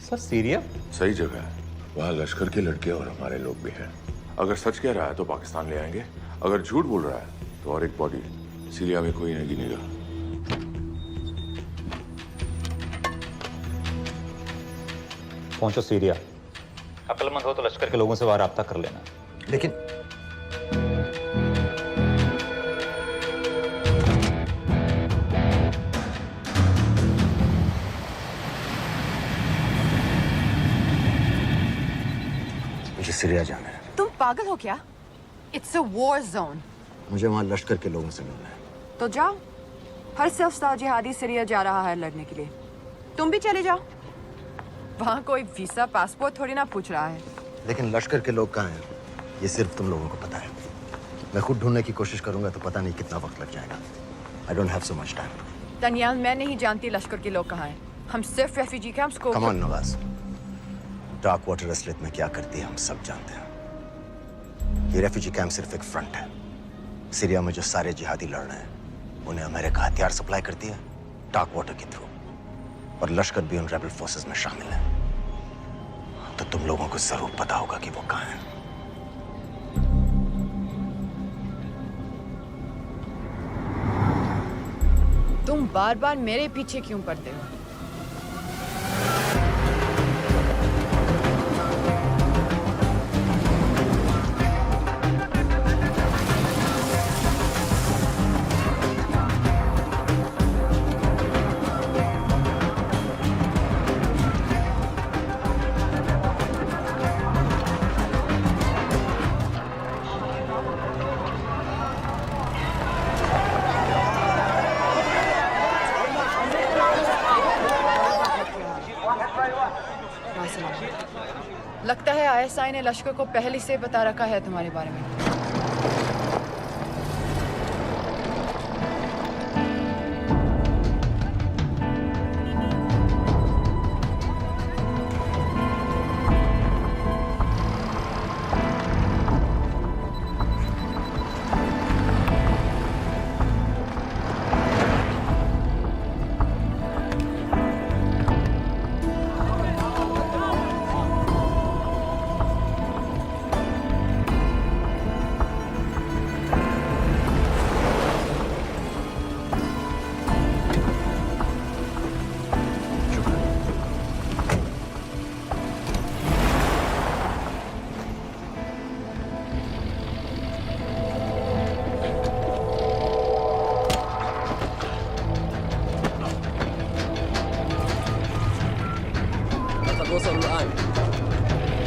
सर, सीरिया सही जगह है। वहाँ लश्कर के लड़के और हमारे लोग भी हैं। अगर सच कह रहा है तो पाकिस्तान ले आएंगे, अगर झूठ बोल रहा है तो और एक बॉडी सीरिया में कोई नहीं गिनेगा। पहुंचो सीरिया। अक्लमंद हो तो लश्कर के लोगों से वहां राब्ता कर लेना। लेकिन मुझे सीरिया जाना है। तुम पागल हो क्या? It's a war zone. मुझे वहाँ लश्कर के लोगों से मिलना है। तो जाओ। हर सेल्फ-स्टार जिहादी सीरिया जा रहा है लड़ने के लिए। तुम भी चले जाओ। वहाँ कोई वीसा पासपोर्ट थोड़ी ना पूछ रहा है। लेकिन लश्कर के लोग कहाँ हैं? ये सिर्फ तुम लोगों को पता है। मैं खुद ढूंढने की कोशिश करूंगा तो पता नहीं कितना वक्त लग जाएगा। I don't have so much time. Daniyal, मैं नहीं जानती लश्कर के लोग कहाँ हैं। हम सिर्फ रेफ्यूजी कैंप्स को। Come on, Nawaz. Dark water असलियत में क्या करती है हम सब जानते हैं। ये रेफ्यूजी कैंप सिर्फ एक फ्रंट है। सीरिया में जो सारे जिहादी लड़ रहे हैं उन्हें अमेरिका हथियार सप्लाई करती है डार्क वाटर के थ्रू, और लश्कर भी उन रेबल फोर्सेस में शामिल है। तो तुम लोगों को जरूर पता होगा कि वो कहाँ है। तुम बार बार मेरे पीछे क्यों पड़ते हो? लगता है आईएसआई ने लश्कर को पहले से बता रखा है तुम्हारे बारे में।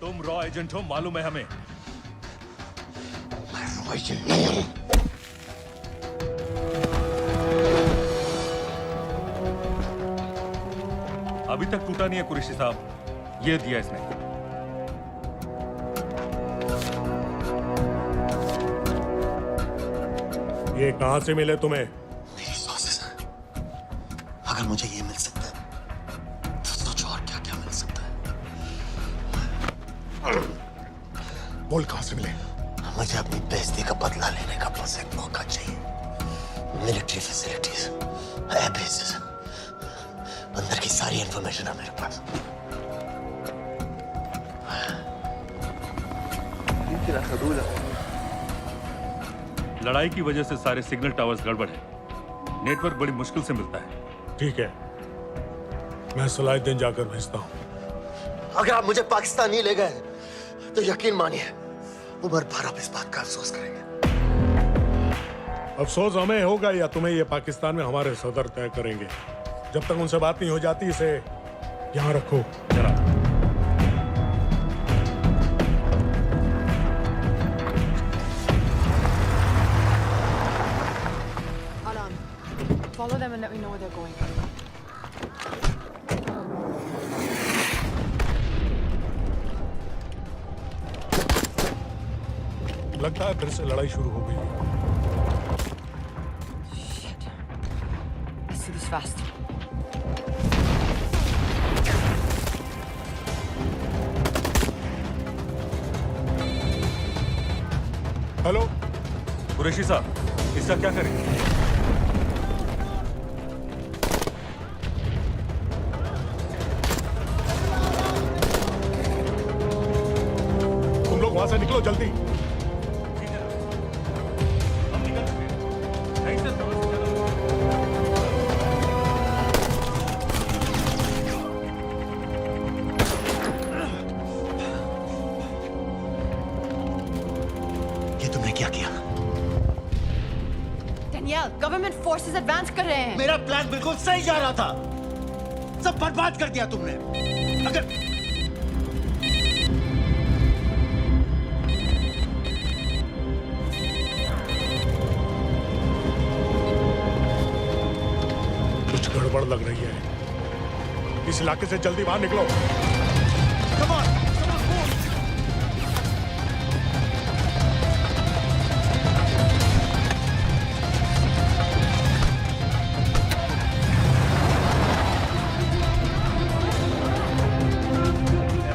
तुम रॉ एजेंट हो, मालूम है हमें। मैं रॉ एजेंट नहीं हूं। अभी तक टूटा नहीं है कुरैशी साहब। ये दिया इसने। ये कहां से मिले तुम्हें? मेरी सॉसेस। अगर मुझे ये मिल सकता है तो सोचो और क्या क्या मिल सकता है। बोल कहां से मिले? मुझे अपनी बेइज्जती का बदला लेने का बस एक मौका चाहिए। मिलिट्री फैसिलिटीज, एयर बेसेस, अंदर की सारी इंफॉर्मेशन है मेरे पास। लड़ाई की वजह से सारे सिग्नल टावर्स गड़बड़ है। नेटवर्क बड़ी मुश्किल से मिलता है। ठीक है, मैं सलाहुद्दीन जाकर भेजता हूँ। अगर आप मुझे पाकिस्तान नहीं ले गए तो यकीन मानिए उमर भर आप इस बात का अफसोस करेंगे। अफसोस हमें होगा या तुम्हें ये पाकिस्तान में हमारे सदर तय करेंगे। जब तक उनसे बात नहीं हो जाती इसे यहाँ रखो जरा। Follow them and let me know where they're going. लगता है फिर से लड़ाई शुरू हो गई है। Shit. Let's do this fast. Hello Qureshi साहब, इसका क्या करें? तुम लोग वहां से निकलो जल्दी। ये तुमने क्या किया? डेनियल, गवर्नमेंट फोर्सेस एडवांस कर रहे हैं। मेरा प्लान बिल्कुल सही जा रहा था, सब बर्बाद कर दिया तुमने। अगर कुछ गड़बड़ लग रही है, इस इलाके से जल्दी बाहर निकलो। Come on, move.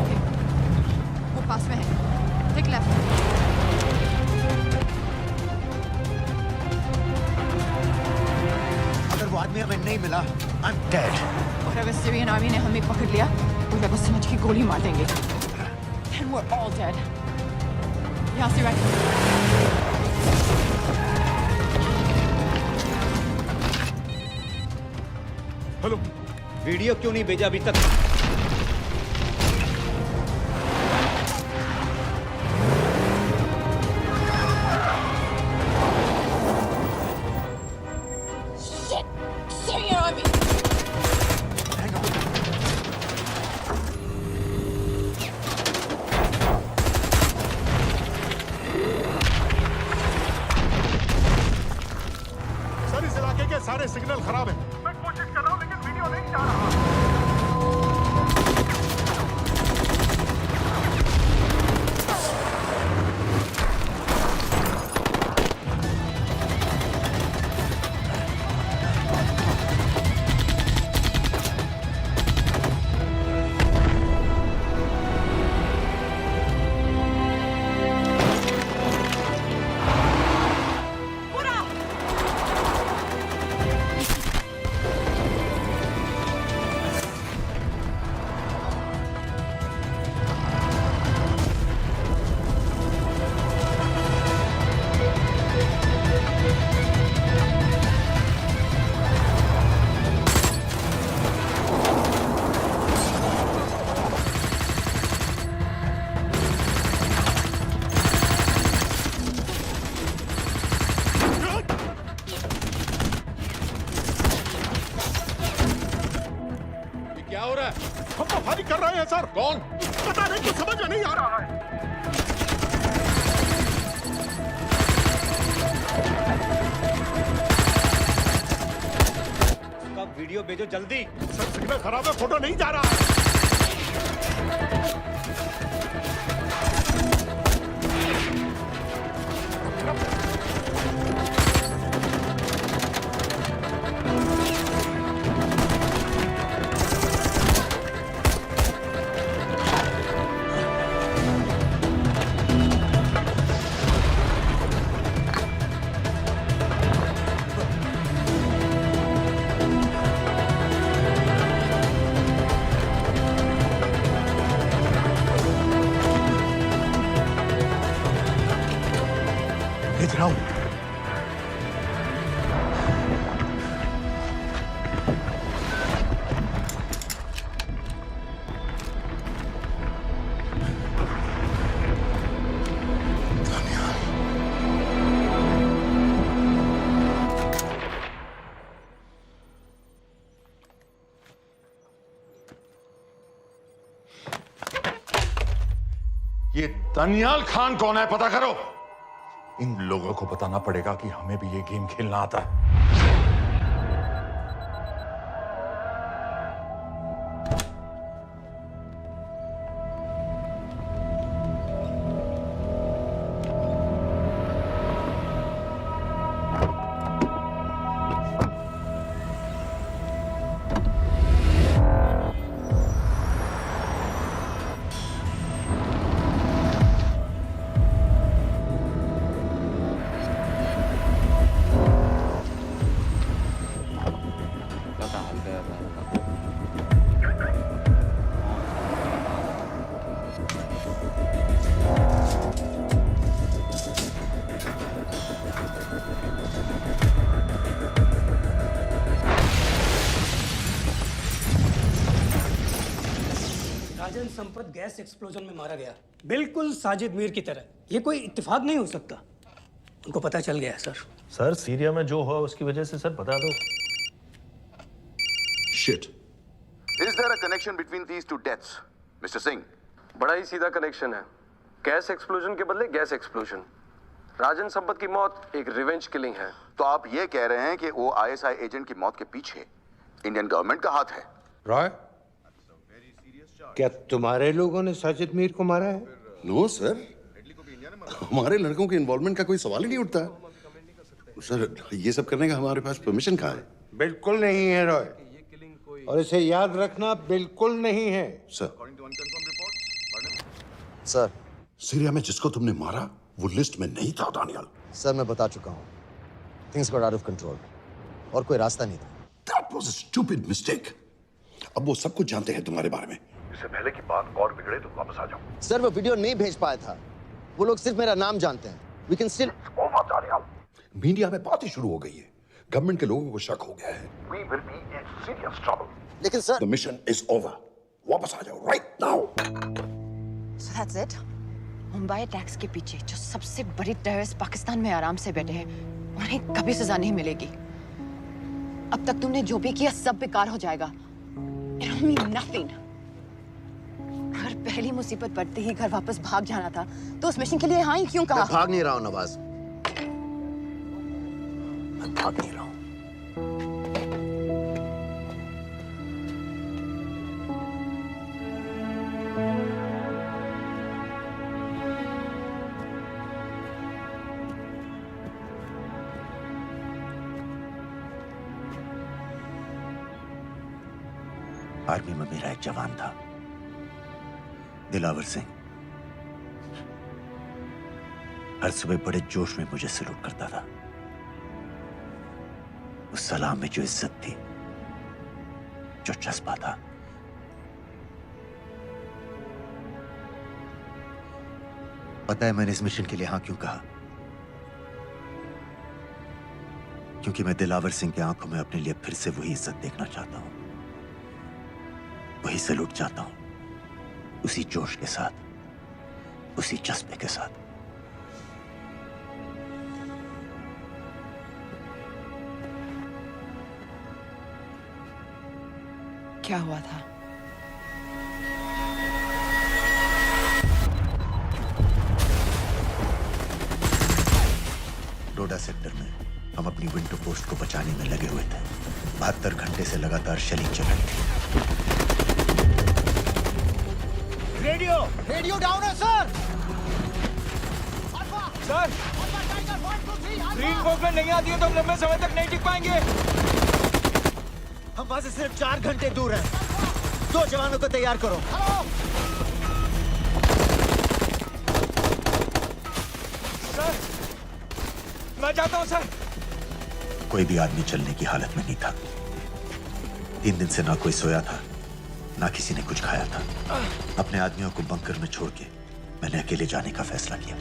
ओके, वो पास में है। Take left. अगर वो आदमी हमें नहीं मिला, I'm dead. और अगर सीरियन आर्मी ने हमें पकड़ लिया तो वे बस समझ के गोली मार देंगे। Then we're all dead. यहाँ से राइट। हेलो, वीडियो क्यों नहीं भेजा अभी तक? Syrian army. सर इस इलाके के सारे सिग्नल खराब हैं। मैं कोशिश कर रहा हूँ लेकिन वीडियो नहीं जा रहा। क्या हो रहा है? हम तो फायरिंग कर रहे हैं सर। कौन? पता नहीं, कुछ समझ में नहीं आ रहा है। कब वीडियो भेजो जल्दी। सर सिग्नल खराब है, फोटो नहीं जा रहा है। भेज रहा हूं। ये दनियाल खान कौन है, पता करो। इन लोगों को बताना पड़ेगा कि हमें भी ये गेम खेलना आता है। राजन संपत गैस एक्सप्लोजन में मारा गया, बिल्कुल साजिद मीर की तरह। ये कोई इत्तेफाक नहीं हो सकता। उनको पता चल गया है सर। सर सीरिया में जो हुआ उसकी वजह से सर बता दो। Shit. Is there a connection between these two deaths, Mr. Singh? बड़ा ही सीधा कनेक्शन है। गैस एक्सप्लोजन के बदले गैस एक्सप्लोजन। राजन संपत की मौत एक रिवेंज किलिंग है। तो आप ये कह रहे हैं कि वो आईएसआई एजेंट की मौत के पीछे इंडियन गवर्नमेंट का हाथ है? रॉय, क्या तुम्हारे लोगों ने साजिद मीर को मारा है? नो सर, हमारे लड़कों के इन्वॉल्वमेंट का कोई सवाल ही नहीं उठता। सर, ये सब करने का हमारे पास परमिशन कहाँ है? बिल्कुल नहीं है रॉय, और इसे याद रखना बिल्कुल नहीं है। सर, सीरिया में जिसको तुमने मारा वो लिस्ट में नहीं था दानियाल। सर मैं बता चुका हूँ, things got out of control और कोई रास्ता नहीं था। That was a stupid mistake. अब वो सब कुछ जानते हैं तुम्हारे बारे में। इससे पहले की बात और बिगड़े तो वापस आ जाओ। सर वो वीडियो नहीं भेज पाया था, वो लोग सिर्फ मेरा नाम जानते हैं। We can still... मीडिया में बात ही शुरू हो गई है, गवर्नमेंट के लोगों को शक हो गया है। We will be in serious trouble. लेकिन sir, The mission is over. वापस आ जाओ right now. So that's it? Mumbai attacks के पीछे जो सबसे बड़ी टेररिस्ट पाकिस्तान में आराम से बैठे हैं, उन्हें कभी सजा नहीं मिलेगी। अब तक तुमने जो भी किया सब बेकार हो जाएगा। It'll mean nothing. अगर पहली मुसीबत पड़ते ही घर वापस भाग जाना था, तो उस मिशन के लिए हाँ ही क्यों कहा? मैं भाग नहीं रहा हूँ नवाज, मैं भाग नहीं रहा हूँ। आर्मी में मेरा एक जवान था, दिलावर सिंह। हर सुबह बड़े जोश में मुझे सलूट करता था। उस सलाम में जो इज्जत थी, जो जज्बा था, पता है मैंने इस मिशन के लिए हाँ क्यों कहा? क्योंकि मैं दिलावर सिंह की आंखों में अपने लिए फिर से वही इज्जत देखना चाहता हूं, वही सलूट चाहता हूं, उसी जोश के साथ, उसी जज्बे के साथ। क्या हुआ था? डोडा सेक्टर में हम अपनी विंडो पोस्ट को बचाने में लगे हुए थे। 72 घंटे से लगातार शेलिंग चल रही थी। रेडियो डाउन है सर। सर, ग्रीन कोक नहीं आती है तो हम लंबे समय तक नहीं टिक पाएंगे। हम वहां से सिर्फ 4 घंटे दूर हैं। 2 जवानों को तैयार करो। सर, मैं जाता हूं सर। कोई भी आदमी चलने की हालत में नहीं था। 3 दिन से ना कोई सोया था, ना किसी ने कुछ खाया था। अपने आदमियों को बंकर में छोड़ के मैंने अकेले जाने का फैसला किया।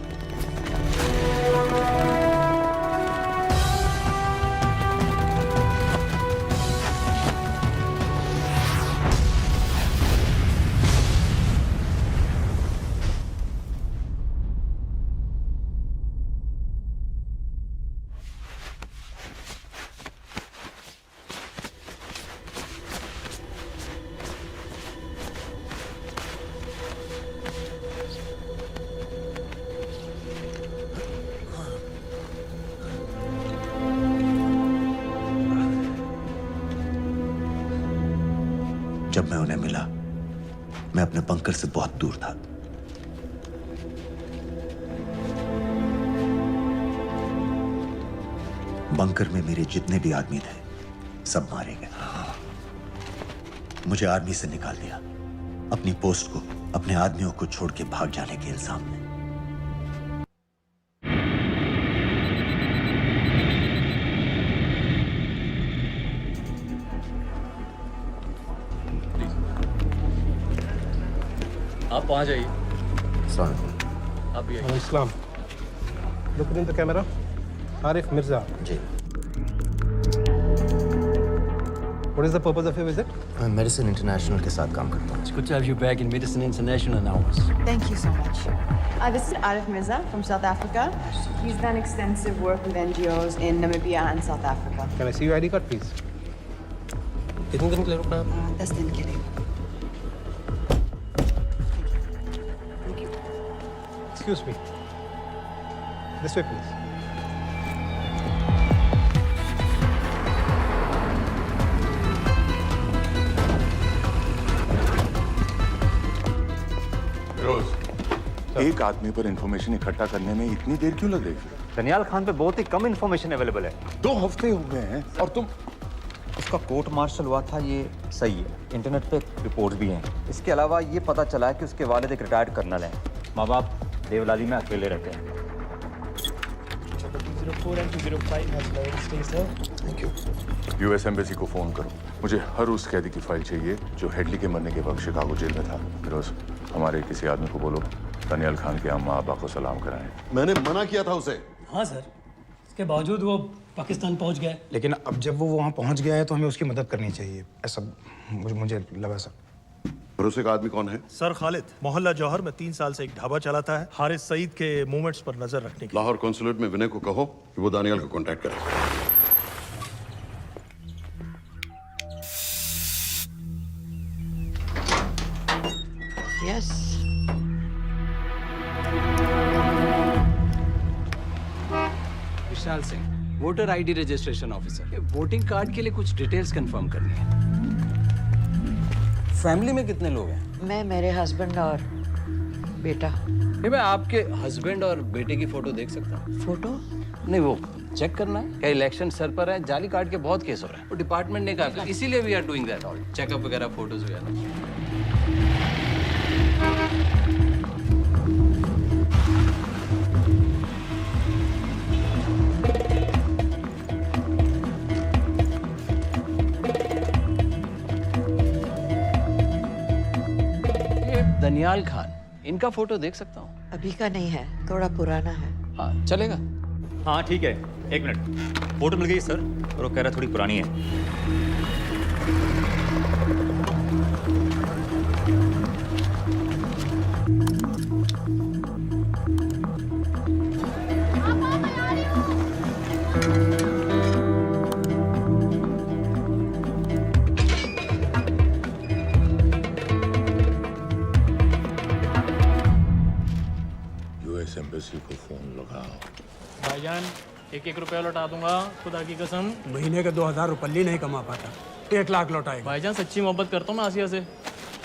जब मैं उन्हें मिला, मैं अपने बंकर से बहुत दूर था। बंकर में मेरे जितने भी आदमी थे, सब मारे गए। मुझे आर्मी से निकाल दिया, अपनी पोस्ट को, अपने आदमियों को छोड़ के भाग जाने के इल्जाम में। आप वहाँ जाइए। आप भी आइए। Islam, look in the camera. Arif Mirza. जी। What is the purpose of your visit? मैं मेडिसिन इंटरनेशनल के साथ काम करता हूँ. It's good to have you back in Medicine International now. Thank you so much. This is Arif Mirza from South Africa. He's done extensive work with NGOs in Namibia and South Africa. Can I see your ID card, please? कितने दिन के लिए रुकना है? 10 दिन के लिए. Excuse me. This way, please. एक आदमी पर इंफॉर्मेशन इकट्ठा करने में इतनी देर क्यों लग रही है? दनियाल खान पे बहुत ही कम इंफॉर्मेशन अवेलेबल है. 2 हफ्ते हो गए हैं और तुम. उसका कोर्ट मार्शल हुआ था, ये सही है. इंटरनेट पे रिपोर्ट भी हैं. इसके अलावा ये पता चला है कि उसके वालिद एक रिटायर्ड कर्नल हैं. माँ बाप देवलाली में अकेले रहते हैं. यूएस एम्बेसी को फोन करो. मुझे हर उस कैदी की फाइल चाहिए जो हेडली के मरने के वक्त शिकागो जेल में था. फिरोज, हमारे किसी आदमी को बोलो दनियाल खान के अम्मा अब्बा को सलाम कराएं. मैंने मना किया था उसे. हाँ सर, इसके बावजूद वो पाकिस्तान पहुंच गया. लेकिन अब जब वो वहाँ पहुँच गया है तो हमें उसकी मदद करनी चाहिए, ऐसा मुझे लगा सर. भरोसे का आदमी कौन है? सर खालिद, मोहल्ला जौहर में 3 साल से एक ढाबा चलाता है. हारिस सईद के मूवमेंट्स पर नजर रखने के. लाहौर कॉन्सुलेट में विनय को कहो कि वो दानियाल को कांटेक्ट करे. Yes. Vishal Singh, voter ID registration officer. Voting card के लिए कुछ डिटेल्स कंफर्म करनी है. फैमिली में कितने लोग हैं? मैं, मेरे हस्बैंड और बेटा. ये मैं आपके हस्बैंड और बेटे की फोटो देख सकता हूँ? फोटो? नहीं, वो चेक करना है. क्या इलेक्शन सर पर है? जाली कार्ड के बहुत केस हो रहे हैं. वो डिपार्टमेंट ने कहा, इसीलिए we are doing that all. Checkup वगैरह, फोटोज वगैरह. दनियाल खान, इनका फोटो देख सकता हूँ? अभी का नहीं है, थोड़ा पुराना है. हाँ, चलेगा. हाँ ठीक है, 1 मिनट. फोटो मिल गई सर, और वो कह रहा थोड़ी पुरानी है. एम्बेसी को फोन लगाओ. भाईजान, 1-1 रुपया लौटा दूंगा, खुदा की कसम. महीने का 2000 रुपये नहीं कमा पाता, 1 लाख लौटाएगा. भाईजान, सच्ची मोहब्बत करता हूँ मैं आसिया से.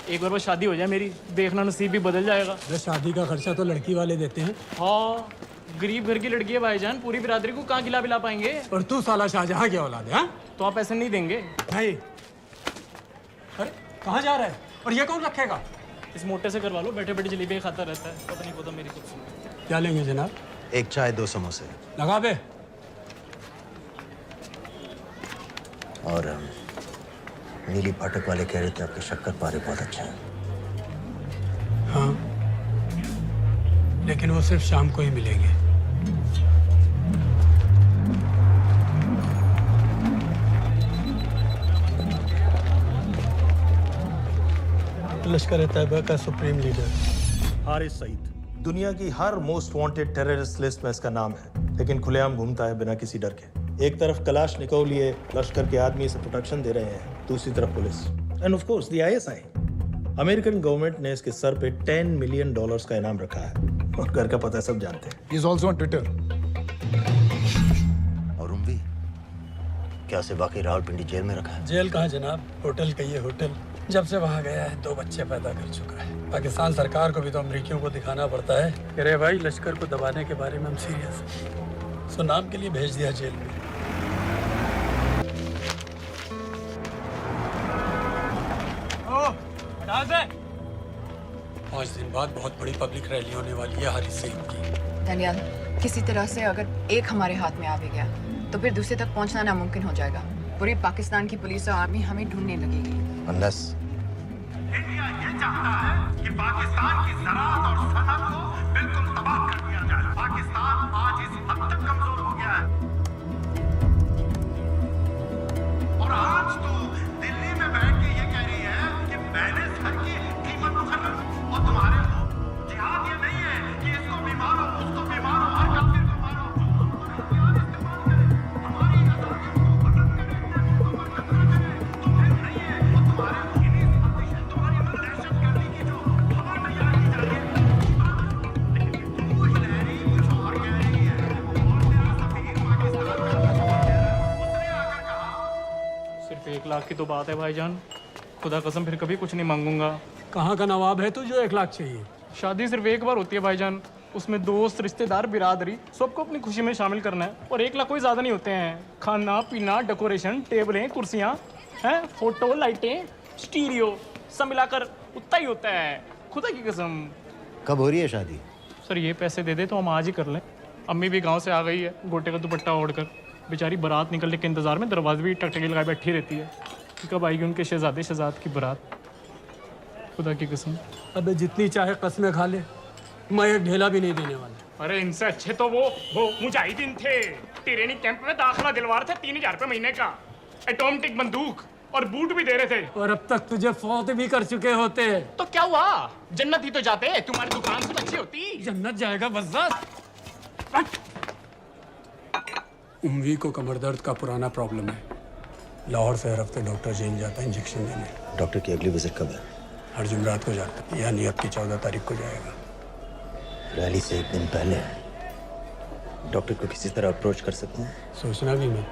एक बार बस शादी हो जाए मेरी, देखना नसीब भी बदल जाएगा. शादी का खर्चा तो लड़की वाले देते हैं. हाँ, गरीब घर की लड़की है भाईजान, पूरी बिरादरी को कहाँ खिला पिला पाएंगे. और तू साला शाहजहां की औलाद है. तो आप ऐसे नहीं देंगे भाई. अरे कहाँ जा रहा है? और ये कौन रखेगा? इस मोटे से करवा लो, बैठे बैठे जलेबी खाता रहता है. पता नहीं पता मेरी कुछ. क्या लेंगे जनाब? 1 चाय 2 समोसे. लगा बे. और नीली फाटक वाले कह रहे थे आपके शक्कर पारे बहुत अच्छे हैं. हाँ, लेकिन वो सिर्फ शाम को ही मिलेंगे. लश्कर तैयबा का सुप्रीम लीडर हारिस सईद. दुनिया की हर मोस्ट वांटेड टेररिस्ट लिस्ट में इसका नाम है, लेकिन खुलेआम घूमता है बिना किसी डर के. एक तरफ कलाशनिकोव लिए लश्कर के आदमी इसे प्रोटेक्शन दे रहे हैं, दूसरी तरफ police end of course the ISI. American government ने इसके सर पे $10 मिलियन का इनाम रखा है, और घर का पता सब जानते हैं. He is also on Twitter. और उम्वी, क्या उसे वाकई रावलपिंडी जेल में रखा है? जेल कहाँ जनाब, होटल कहिए होटल. जब से वहाँ गया है 2 बच्चे पैदा कर चुका है. पाकिस्तान सरकार को भी तो अमरीकियों को दिखाना पड़ता है. अरे भाई, लश्कर को दबाने के बारे में हम सीरियस हैं. सो नाम के लिए भेज दिया जेल में. पाँच दिन बाद बहुत बड़ी पब्लिक रैली होने वाली है हारिस सईद की. दनियाल, किसी तरह से अगर एक हमारे हाथ में आ भी गया तो फिर दूसरे तक पहुंचना नामुमकिन हो जाएगा. पूरी पाकिस्तान की पुलिस और आर्मी हमें ढूंढने लगेगी. Unless इंडिया ये चाहता है कि पाकिस्तान की ज़राअत और सनअत को बिल्कुल तबाह कर दिया जाए. पाकिस्तान आज इस हद तक कमजोर हो गया है और आज तो दिन की तो बात है भाईजान, खुदा कसम फिर कभी कुछ नहीं मांगूंगा। कहाँ का नवाब है तू जो 1 लाख चाहिए? शादी सिर्फ एक बार होती है भाईजान, उसमें दोस्त रिश्तेदार बिरादरी सबको अपनी खुशी में शामिल करना है, और 1 लाख कोई ज़्यादा नहीं होते हैं। खाना पीना, डेकोरेशन, टेबलें, कुर्सियाँ हैं, फोटो, लाइटें, स्टीरियो सब मिलाकर उतना ही होता है, खुदा की कसम। कब हो रही है शादी? सर ये पैसे दे दे तो हम आज ही कर लें। अम्मी भी गांव से आ गई है गोटे का दुपट्टा ओढ़कर, बेचारी बारात निकलने के इंतजार में दरवाजे भी टकटकी लगाए बैठी रहती है कि कब आएगी उनके शहजादे शहजाद की बारात, खुदा की कसम। अबे जितनी चाहे कस्में खा ले, मैं एक ढेला भी नहीं देने वाला। अरे इनसे अच्छे तो वो मुजाहिदीन थे, ट्रेनिंग कैंप में दाखिला दिलवा रहे थे 3000 रुपये महीने का, एटॉमिक बंदूक और बूट भी दे रहे थे। और अब तक तुझे फौत भी कर चुके होते। तो क्या हुआ, जन्नत ही तो जाते, तुम्हारी दुकान से अच्छी होती। जन्नत जाएगा बस। उम्वी को कमर दर्द का पुराना प्रॉब्लम है, लाहौर से हर हफ्ते डॉक्टर जेल जाता है इंजेक्शन देने। डॉक्टर की अगली विजिट कब है? हर जुमरात को जाता है, यानी अब की 14 तारीख को जाएगा। रैली से 1 दिन पहले डॉक्टर को किसी तरह अप्रोच कर सकते हैं? सोचना भी मैं,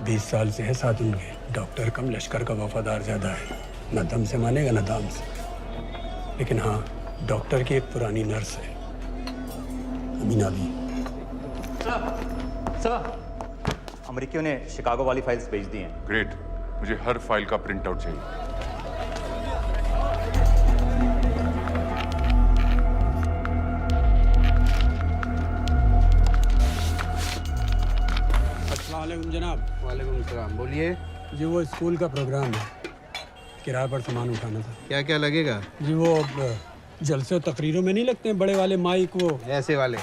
20 साल से है साथ उनके। डॉक्टर कम लश्कर का वफादार ज्यादा है, न दम से मानेगा न दाम से। लेकिन हाँ, डॉक्टर की एक पुरानी नर्स है, अमीना भी। सर, अमेरिकियों ने शिकागो वाली फाइल्स भेज दी हैं। ग्रेट, मुझे हर फाइल का प्रिंट आउट चाहिए। अस्सलाम वालेकुम जनाब। वालेकुम सलाम, बोलिए। जी वो स्कूल का प्रोग्राम है, किराए पर सामान उठाना था। क्या क्या लगेगा? जी वो जलसे तकरीरों में नहीं लगते हैं बड़े वाले माइक, वो ऐसे वाले?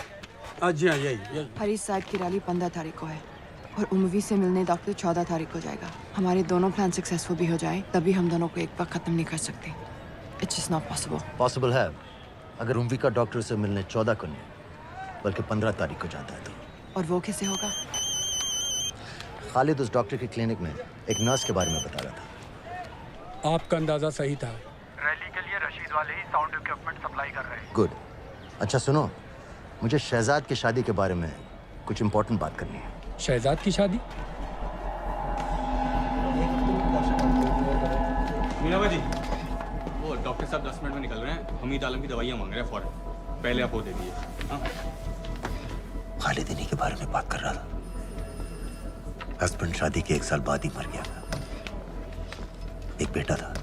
जी हाँ, यही। हरी साइड की रैली 15 तारीख को है और उमवी से मिलने डॉक्टर 14 तारीख को जाएगा। हमारे दोनों प्लान सक्सेसफुल भी हो जाए तभी हम दोनों को एक बार खत्म नहीं कर सकते। It's just not possible. Possible है अगर उम्वी का डॉक्टर से मिलने 14 को नहीं बल्कि 15 तारीख को जाता है तो। और वो कैसे होगा? खालिद उस डॉक्टर के क्लिनिक में एक नर्स के बारे में बता रहा था। आपका अंदाजा सही था। रैली के लिए रशीद वाले ही साउंड इक्विपमेंट सप्लाई कर रहे हैं। गुड। अच्छा सुनो, मुझे शहजाद की शादी के बारे में कुछ इंपॉर्टेंट बात करनी है। शहजाद की शादी? मीना जी, वो डॉक्टर साहब 10 मिनट में निकल रहे हैं, हमीद आलम की दवाइयाँ मांग रहे हैं फौरन, पहले आप वो दे दीजिए। हाँ? खालिद इन्हीं के बारे में बात कर रहा था। हस्बैंड शादी के 1 साल बाद ही मर गया। एक बेटा था,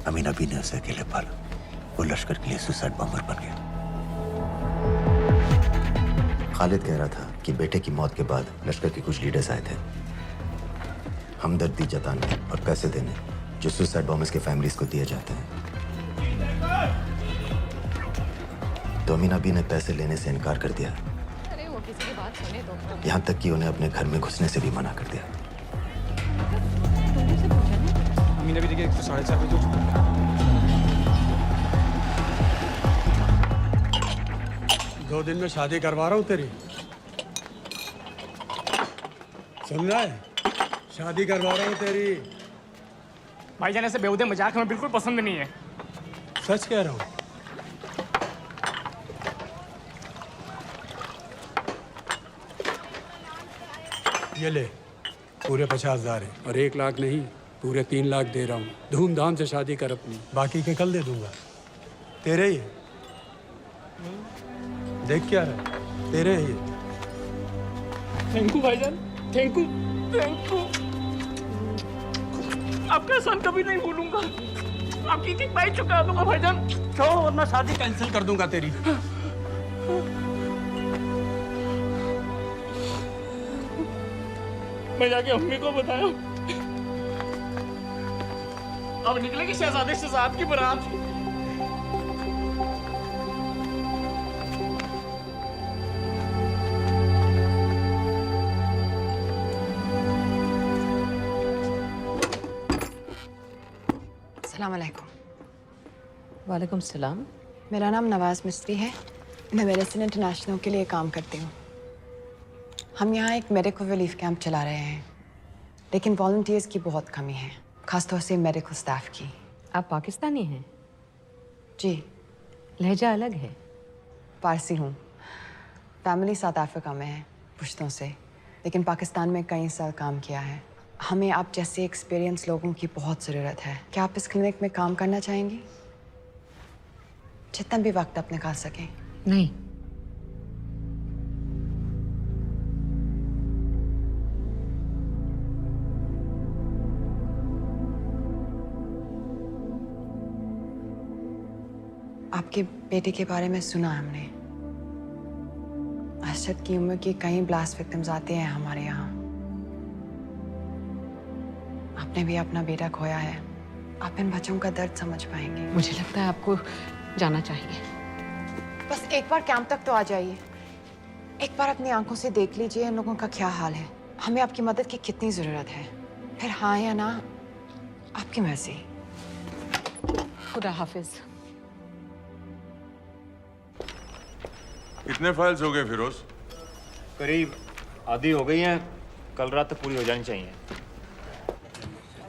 अमीना भी ने उसे अकेले पाला। वो लश्कर के लिए सुसाइड बॉम्बर बन गया। खालिद कह रहा था कि बेटे की मौत के बाद लश्कर के कुछ लीडर्स आए थे हमदर्दी जताने और पैसे देने, जो सुसाइड बॉम्बर्स के फैमिलीज को दिए जाते हैं। तो अमीना भी ने पैसे लेने से इनकार कर दिया। अरे वो किसी की बात सुने तो। यहाँ तक कि उन्हें अपने घर में घुसने से भी मना कर दिया। अमीना भी देखिए 4:30 बजे हो चुका है। 2 दिन में शादी करवा रहा हूँ तेरी, सुन रहा है? शादी करवा रहा हूँ तेरी। भाईजान ऐसे बेहुदे मजाक हमें बिल्कुल पसंद नहीं है। सच कह रहा हूँ। ये ले, पूरे 50,000 है और 1 लाख नहीं, पूरे 3 लाख दे रहा हूँ। धूमधाम से शादी कर अपनी, बाकी के कल दे दूंगा। तेरे ही है। देख क्या है, तेरे ही है। थैंक यू भाईजान, थैंक यू, थैंक यू। आपका एहसान कभी नहीं भूलूंगा। आपकी एक बाई चुका दूंगा भाईजान। छोड़ वरना शादी कैंसिल कर दूंगा तेरी। मैं जाके अम्मी को बताया। अब निकलेगी शहजादे शहजाद की बारात। अस्सलाम वालेकुम। वालेकुम सलाम। मेरा नाम नवाज मिस्त्री है, मैं मेडिसिन इंटरनेशनल के लिए काम करती हूँ। हम यहाँ एक मेडिकल रिलीफ कैंप चला रहे हैं, लेकिन वॉलंटियर्स की बहुत कमी है, खासतौर से मेडिकल स्टाफ की। आप पाकिस्तानी हैं? जी। लहजा अलग है। पारसी हूँ, फैमिली साउथ अफ्रीका में है पुश्तों से, लेकिन पाकिस्तान में कई साल काम किया है। हमें आप जैसे एक्सपीरियंस लोगों की बहुत ज़रूरत है। क्या आप इस क्लिनिक में काम करना चाहेंगी? जितना भी वक्त आप निकाल सकें। नहीं। आपके बेटे के बारे में सुना हमने। अरशद की उम्र के कई ब्लास्ट विक्टिम्स आते हैं हमारे यहाँ। आपने भी अपना बेटा खोया है। आप इन बच्चों का दर्द समझ पाएंगे। मुझे लगता है आपको जाना चाहिए। बस एक बार कैंप तक तो आ जाइए। एक बार अपनी आंखों से देख लीजिए इन लोगों का क्या हाल है। हमें आपकी मदद की कितनी जरूरत है। फिर हाँ या ना आपकी मर्जी। खुदा हाफिज। कितने फाइल्स हो गए फिरोज? करीब आधी हो गई हैं। कल रात तक पूरी हो जानी चाहिए।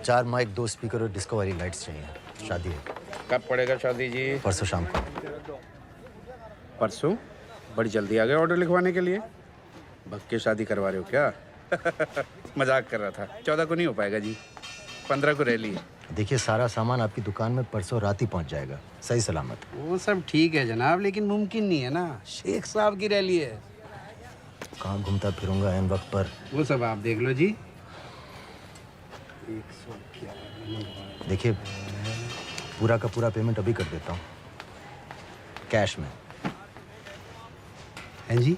4 माइक, 2 स्पीकर और डिस्को वाली लाइट्स चाहिए। शादी है। कब पड़ेगा शादी जी? परसों शाम को। परसों? बड़ी जल्दी आ गए ऑर्डर लिखवाने के लिए। भग के शादी करवा रहे हो क्या? मजाक कर रहा था। 14 को नहीं हो पाएगा जी, 15 को रैली है। देखिए, सारा सामान आपकी दुकान में परसों रात ही पहुंच जाएगा, सही सलामत। वो सब ठीक है जनाब, लेकिन मुमकिन नहीं है ना। शेख साहब की रैली है। कहाँ घूमता फिरूंगा एन वक्त पर? वो सब आप देख लो जी। देखिए, पूरा का पूरा पेमेंट अभी कर देता हूँ, कैश में। हैं जी?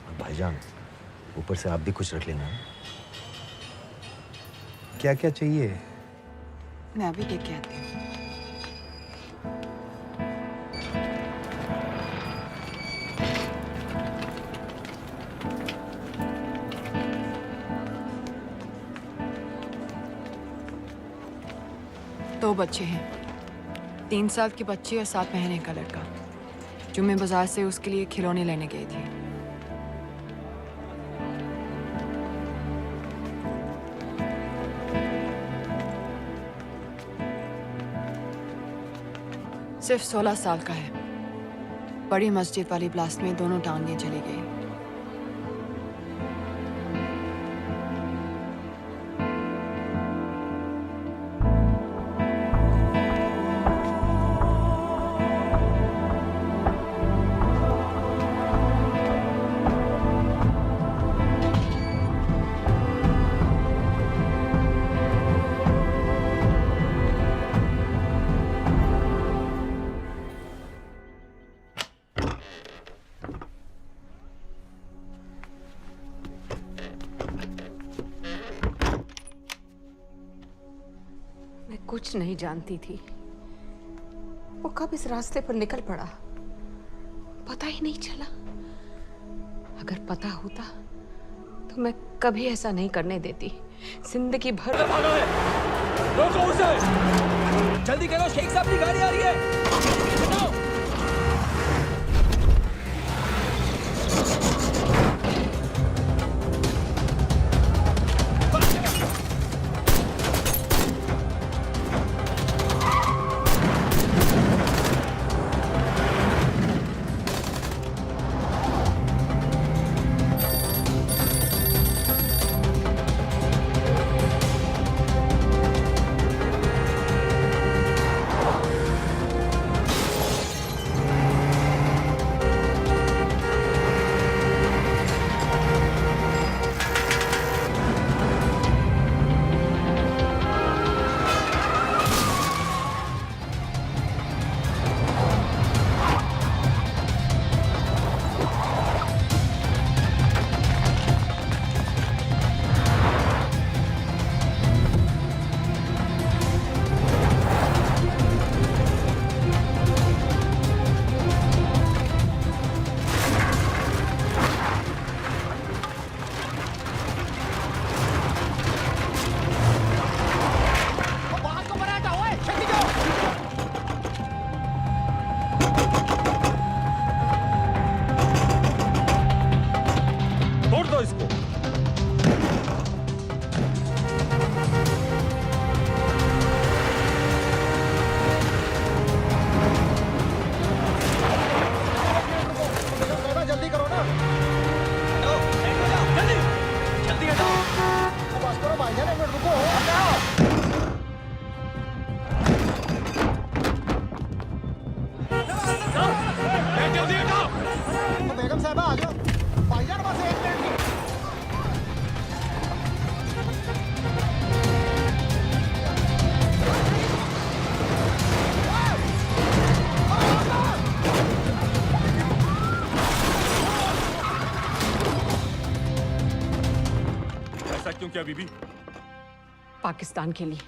और भाईजान, ऊपर से आप भी कुछ रख लेना। क्या क्या चाहिए? मैं अभी देख के आती हूँ। दो बच्चे हैं, 3 साल की बच्ची और 7 महीने का लड़का, जो मैं बाजार से उसके लिए खिलौने लेने गई थी। सिर्फ 16 साल का है। बड़ी मस्जिद वाली ब्लास्ट में दोनों टांगें चली गई। कुछ नहीं जानती थी, वो कब इस रास्ते पर निकल पड़ा पता ही नहीं चला। अगर पता होता तो मैं कभी ऐसा नहीं करने देती। जिंदगी भर रोको उसे! जल्दी करो, शेख साहब की गाड़ी आ रही है। साहब आ जाओ भाईजान, बस 1 मिनट। ऐसा क्यों किया बीबी? पाकिस्तान के लिए।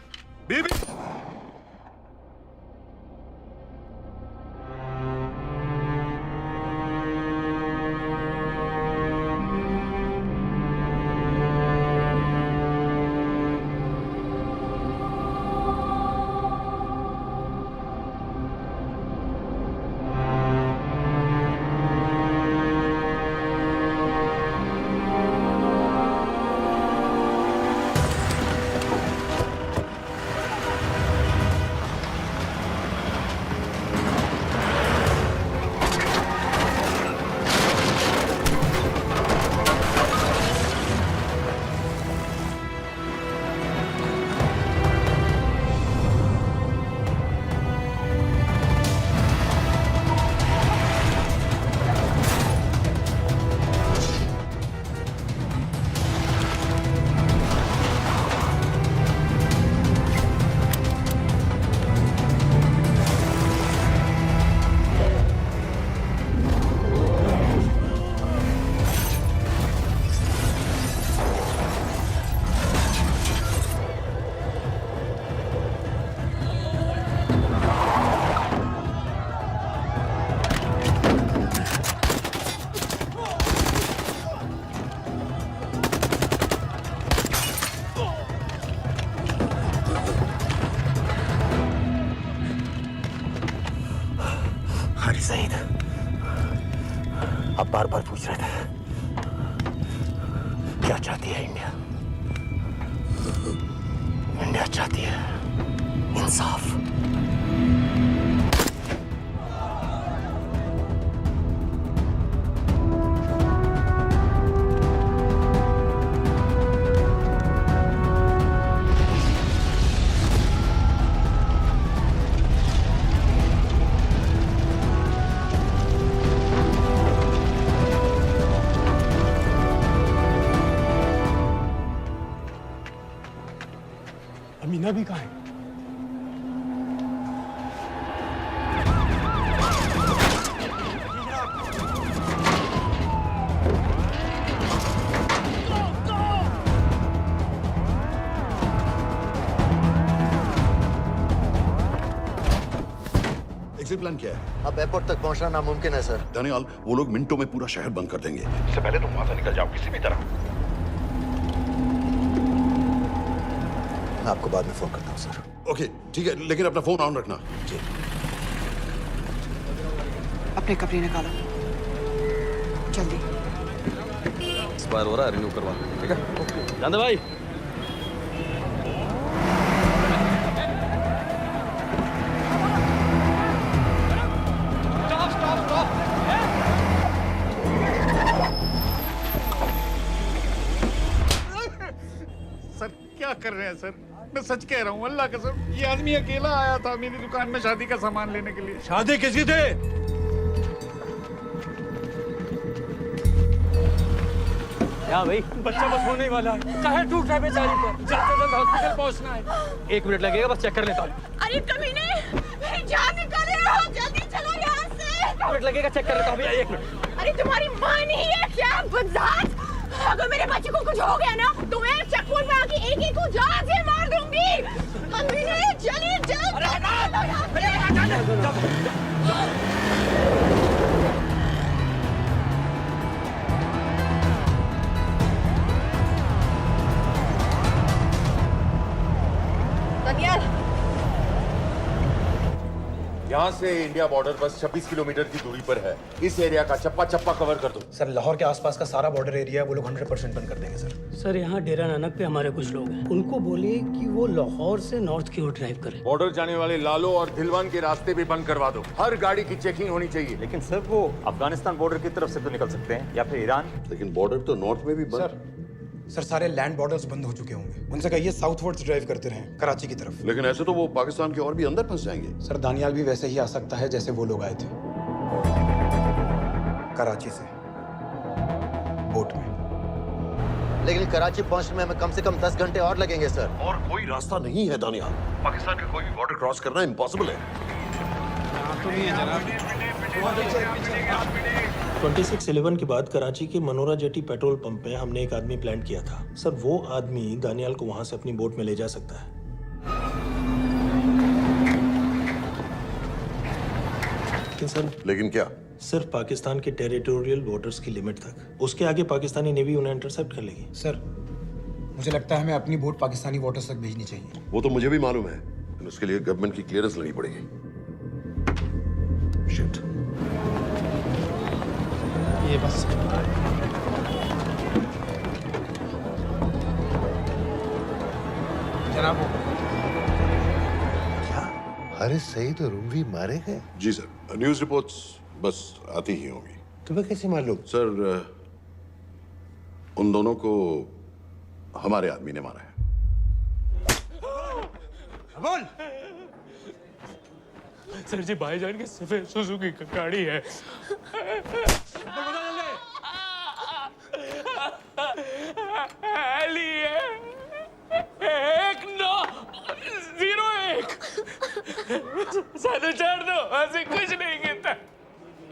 बीबी अरे सईद, आप बार बार पूछ रहे थे क्या चाहती है इंडिया? इंडिया चाहती है इंसाफ। अमीना भी कहाँ है? एग्जिट प्लान क्या है? अब एयरपोर्ट तक पहुंचना नामुमकिन है सर। दानियाल, वो लोग मिनटों में पूरा शहर बंद कर देंगे। इससे पहले तुम वहां से निकल जाओ किसी भी तरह। मैं आपको बाद में फोन करता हूँ सर। ओके ठीक है, लेकिन अपना फोन ऑन रखना। जी। अपने कपड़े निकालो जल्दी। एक्सपायर हो रहा है, रिन्यू करवा। ठीक है जानते भाई। सर क्या कर रहे हैं सर? मैं सच कह रहा हूँ, अल्लाह कसम, ये आदमी अकेला आया था मेरी दुकान में शादी का सामान लेने के लिए। शादी किसकी थी? क्या भाई, बच्चा बस होने ही वाला है। काहे टूट रहा है बेचारी पर? जल्द से जल्द हॉस्पिटल पहुंचना है। 1 मिनट लगेगा, बस चेक कर लेता हूँ। अरे कमीने, मेरी जान निकाल रहे हो, जल्दी चलो यहाँ से। 1 मिनट लगेगा, चेक कर लेता हूँ भैया, 1 मिनट। अरे तुम्हारी माँ नहीं है क्या बदजात? अगर मेरे बच्चे को कुछ हो गया ना तो मैं चक्कू में आके एक को जान से मार दूंगी। कमीने चलिए दानियाल, यहाँ से इंडिया बॉर्डर बस 26 किलोमीटर की दूरी पर है। इस एरिया का चप्पा चप्पा कवर कर दो। सर लाहौर के आसपास का सारा बॉर्डर एरिया वो लोग 100% बंद कर देंगे सर। सर यहाँ डेरा नानक पे हमारे कुछ लोग हैं, उनको बोले कि वो लाहौर से नॉर्थ की ओर ड्राइव करें। बॉर्डर जाने वाले लालो और धिलवान के रास्ते भी बंद करवा दो। हर गाड़ी की चेकिंग होनी चाहिए। लेकिन सर वो अफगानिस्तान बॉर्डर की तरफ से तो निकल सकते हैं, या फिर ईरान। लेकिन बॉर्डर तो नॉर्थ में भी बंद। सर सारे लैंड बॉर्डर्स बंद हो चुके होंगे, उनसे कहिए साउथवर्ड्स ड्राइव करते रहें कराची की तरफ। लेकिन ऐसे तो वो पाकिस्तान के और भी अंदर फंस जाएंगे। सर दानियाल भी वैसे ही आ सकता है जैसे वो लोग आए थे कराची से। बोट में। लेकिन कराची पहुंचने में हमें कम से कम 10 घंटे और लगेंगे सर। और कोई रास्ता नहीं है दानियाल। पाकिस्तान का कोई भी बॉर्डर क्रॉस करना इम्पॉसिबल है। 26/11 के बाद कराची के मनोरा जेटी पेट्रोल पंप पे हमने एक आदमी प्लान किया था। सर वो आदमी दानियाल को वहां से अपनी बोट में ले जा सकता है। लेकिन क्या? सिर्फ पाकिस्तान के टेरिटोरियल वाटर्स की लिमिट तक। उसके आगे पाकिस्तानी नेवी उन्हें इंटरसेप्ट कर लेगी। सर मुझे लगता है हमें अपनी बोट पाकिस्तानी वाटर्स तक भेजनी चाहिए। वो तो मुझे भी मालूम है, लेकिन उसके लिए गवर्नमेंट की क्लियरेंस लेनी पड़ेगी। शिट। ये बस जनाब। क्या हारिस सईद और रुमवी मारे गए? जी सर, न्यूज़ रिपोर्ट्स बस आती ही होंगी। तुम्हें कैसे मालूम? सर उन दोनों को हमारे आदमी ने मारा है। बोल। सर जी भाईजान की सफेद सुजुकी की गाड़ी है। एली है 1901। सारे छोड़ दो, ऐसे कुछ नहीं कहता,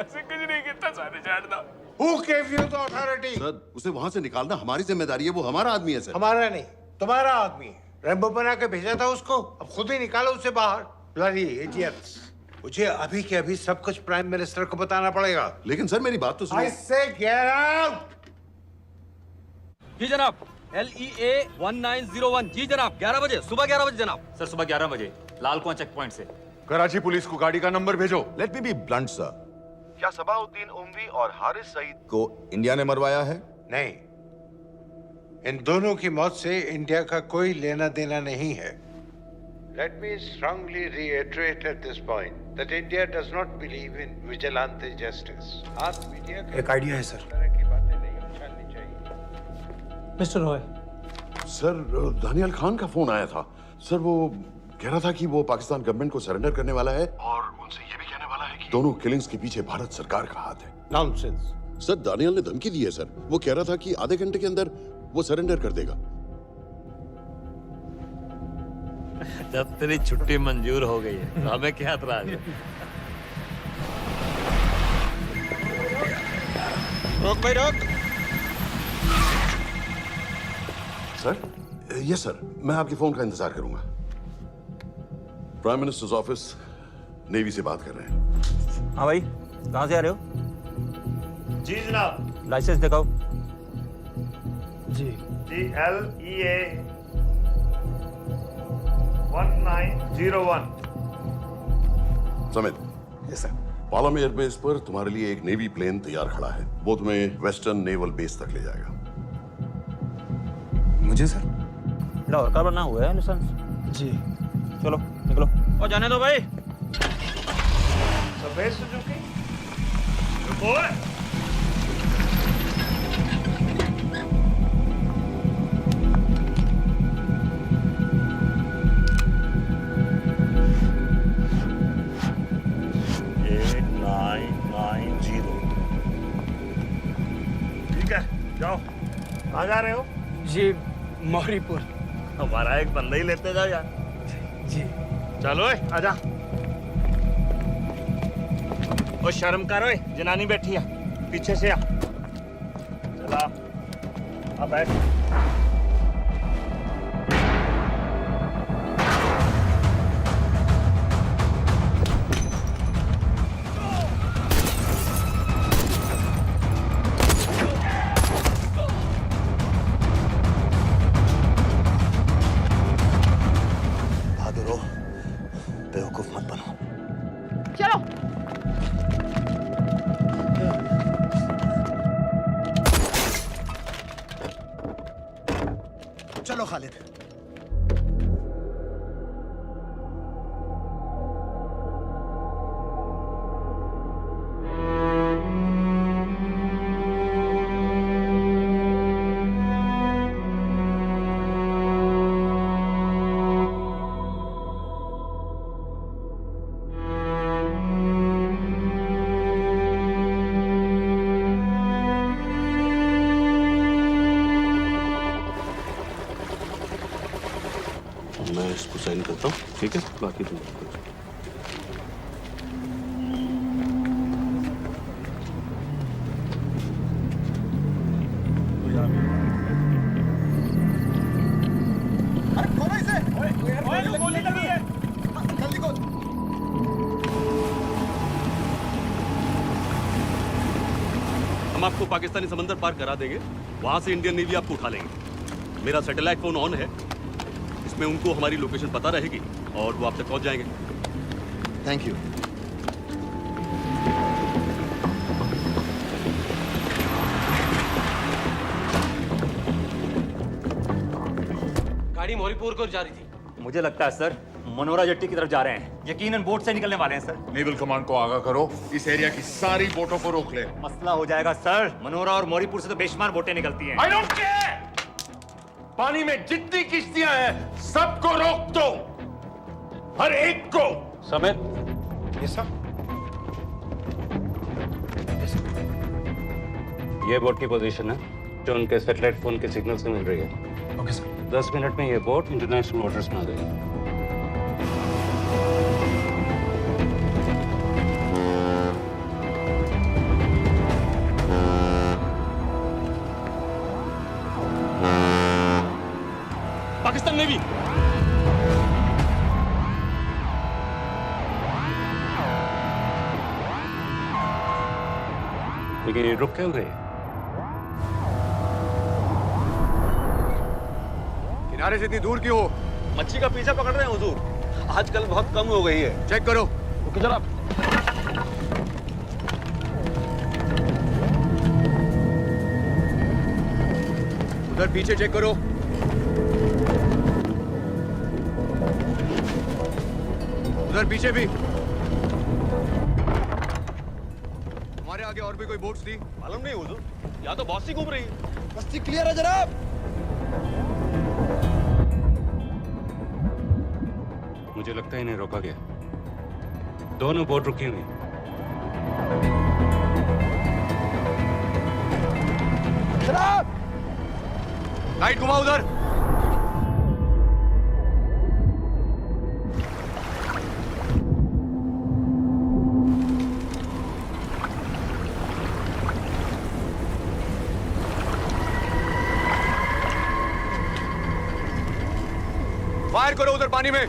ऐसे कुछ नहीं कहता, सारे छोड़ दो। Who gave you the authority? Sir उसे वहां से निकालना हमारी जिम्मेदारी है, वो हमारा आदमी है सर। हमारा नहीं, तुम्हारा आदमी है। रैम्बो बना के भेजा था उसको, अब खुद ही निकालो उसे बाहर। Bloody idiots! मुझे अभी के अभी सब कुछ प्राइम मिनिस्टर को बताना पड़ेगा। लेकिन सर मेरी बात तो सुनो। I say get out! जी जनाब। LEA 1901। जी जनाब, 11 बजे, सुबह 11 बजे जनाब। सर सुबह 11 बजे लाल कुआं चेक पॉइंट से। कराची पुलिस को गाड़ी का नंबर भेजो। Let me be blunt sir, क्या सबाउद्दीन उमवी और हारिस सईद को इंडिया ने मरवाया है? नहीं, इन दोनों की मौत से इंडिया का कोई लेना देना नहीं है। Let me strongly reiterate at this point that India does not believe in vigilante justice. आप मीडिया एक आइडिया है सर। की बातें नहीं उछालनी चाहिए। मिस्टर रॉय। सर दानियाल खान का फोन आया था। सर वो कह रहा था कि वो पाकिस्तान गवर्नमेंट को सरेंडर करने वाला है और उनसे ये भी कहने वाला है कि दोनों किलिंग्स के पीछे भारत सरकार का हाथ है। Nonsense. सर दानियाल ने धमकी दी है सर। वो कह रहा था कि आधे घंटे के अंदर वो सरेंडर कर देगा। जब तेरी छुट्टी मंजूर हो गई है तो हमें क्या एतराज है? रोक भाई रोक। सर यस सर, मैं आपके फोन का इंतजार करूंगा। प्राइम मिनिस्टर्स ऑफिस नेवी से बात कर रहे हैं। हाँ भाई, कहाँ से आ रहे हो? जी जनाब। लाइसेंस दिखाओ। जी LEA 1901। Samit. Yes sir. Palam airbase पर तुम्हारे लिए एक नेवी प्लेन तैयार खड़ा है। वो तुम्हें वेस्टर्न नेवल बेस तक ले जाएगा। मुझे सर? लाहौर का बना हुआ है लाइसेंस। जी। चलो निकलो। और जाने दो भाई। सफेद सुजुकी। रुको। ठीक है, जाओ। कहाँ जा रहे हो? जी मौरीपुर। हमारा एक बंदा ही लेते जाओ यार। जी चलो आजा। ओ शर्म करो, जनानी बैठी है पीछे से आ। चला अब बैठ। बहादुर हो, बेवकूफ मत बनो। चलो। चलो खालिद। आता हूँ, ठीक है? बाकी तुम हम आपको पाकिस्तानी समंदर पार करा देंगे, वहां से इंडियन नेवी आपको उठा लेंगे। मेरा सैटेलाइट फोन ऑन है, इसमें उनको हमारी लोकेशन पता रहेगी और वो आप तक पहुंच जाएंगे। Thank you. गाड़ी मोरीपुर को जा रही थी। मुझे लगता है सर मनोरा जेट्टी की तरफ जा रहे हैं, यकीनन बोट से निकलने वाले हैं सर। नेवल कमांड को आगाह करो, इस एरिया की सारी बोटों को रोक ले। मसला हो जाएगा सर, मनोरा और मोरीपुर से तो बेशुमार बोटें निकलती हैं। I don't care! पानी में जितनी किश्तियां हैं सबको रोक दो, हर एक को। समेत ये सब ये बोट की पोजीशन है जो उनके सैटेलाइट फोन के सिग्नल से मिल रही है। Okay sir. 10 मिनट में ये बोट इंटरनेशनल वाटर्स में आ गई। पाकिस्तान नेवी लेकिन ये रुक क्यों गए? किनारे से इतनी दूर क्यों हो? मच्छी का पीछा पकड़ रहे हैं हुजूर, आजकल बहुत कम हो गई है। चेक करो। ओके जनाब। उधर पीछे चेक करो। उधर पीछे भी। हमारे आगे और भी कोई बोट्स थी? मालूम नहीं हुजूर, यहाँ तो बहुत सी घूम रही है। बस्ती क्लियर है जनाब। मुझे लगता है इन्हें रोका गया। दोनों बोट रुकी हुई। जनाब, लाइट घुमाओ उधर। फायर करो उधर पानी में।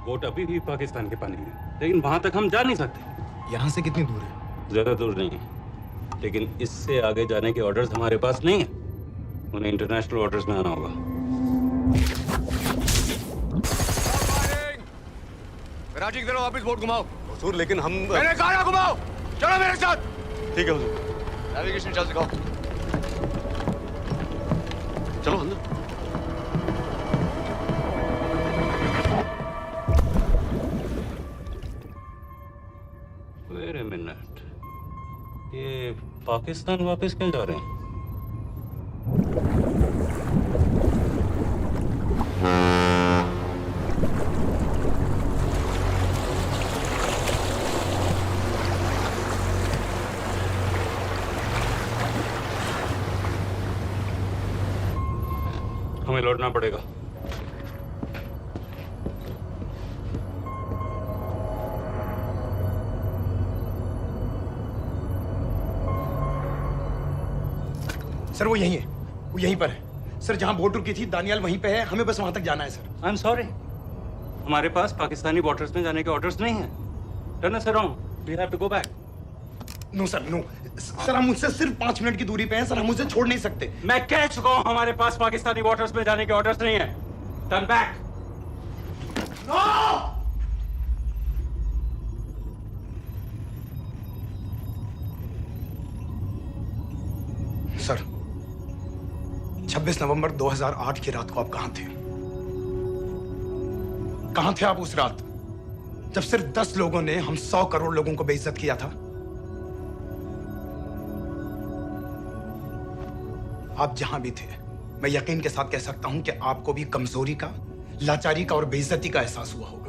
बोट अभी भी पाकिस्तान के पानी में, लेकिन वहां तक हम जा नहीं सकते। यहाँ से कितनी दूर है? ज्यादा दूर नहीं है, लेकिन इससे आगे जाने के ऑर्डर्स हमारे पास नहीं है। उन्हें इंटरनेशनल वाटर्स में आना होगा। राजी की तरफ वापस बोट घुमाओ। हुजूर लेकिन हम मैंने कहा ना घुमाओ। चलो मेरे साथ। ठीक है हुजूर। नेविगेशन चार्ज दिखाओ। चलो अंदर। वेट अ मिनट, ये पाकिस्तान वापस क्यों जा रहे हैं? हमें लौटना पड़ेगा। सर वो यहीं है, वो यहीं पर है। सर जहां बोट रुकी थी दानियाल वहीं पे है, हमें बस वहां तक जाना है सर। आई एम सॉरी, हमारे पास पाकिस्तानी वाटर्स में जाने के ऑर्डर्स नहीं है। Turn us around, we have to go back. No sir no sir, हम मुझसे सिर्फ 5 मिनट की दूरी पे हैं सर, हम उसे छोड़ नहीं सकते। मैं कह चुका हूं हमारे पास पाकिस्तानी वाटर्स में जाने के ऑर्डर्स नहीं है। Turn back. नो! सर 26 नवंबर 2008 की रात को आप कहां थे? कहां थे आप उस रात जब सिर्फ 10 लोगों ने हम 100 करोड़ लोगों को बेइज्जत किया था? आप जहां भी थे, मैं यकीन के साथ कह सकता हूं कि आपको भी कमजोरी का लाचारी का और बेइज्जती का एहसास हुआ होगा।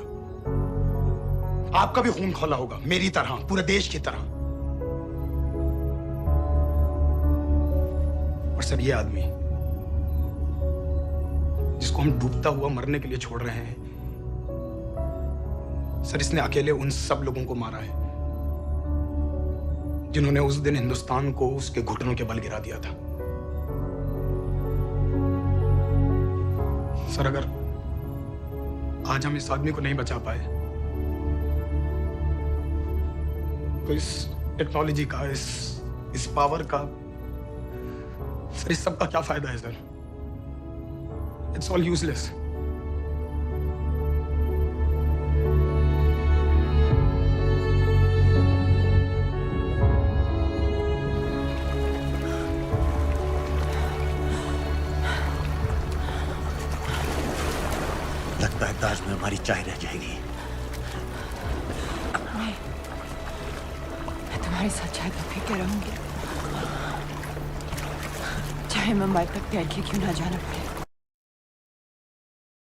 आपका भी खून खौला होगा, मेरी तरह, पूरे देश की तरह। और सर, ये आदमी जिसको हम डूबता हुआ मरने के लिए छोड़ रहे हैं, सर, इसने अकेले उन सब लोगों को मारा है जिन्होंने उस दिन हिंदुस्तान को उसके घुटनों के बल गिरा दिया था। सर, अगर आज हम इस आदमी को नहीं बचा पाए तो इस टेक्नोलॉजी का, इस पावर का, सर, इस सब का क्या फायदा है सर? It's all useless. लगता है ताज में हमारी चाय रह जाएगी। मैं तुम्हारे साथ चाय तो पी के रहूंगी, चाहे मुंबई तक तैर के क्यों ना जाना पड़े।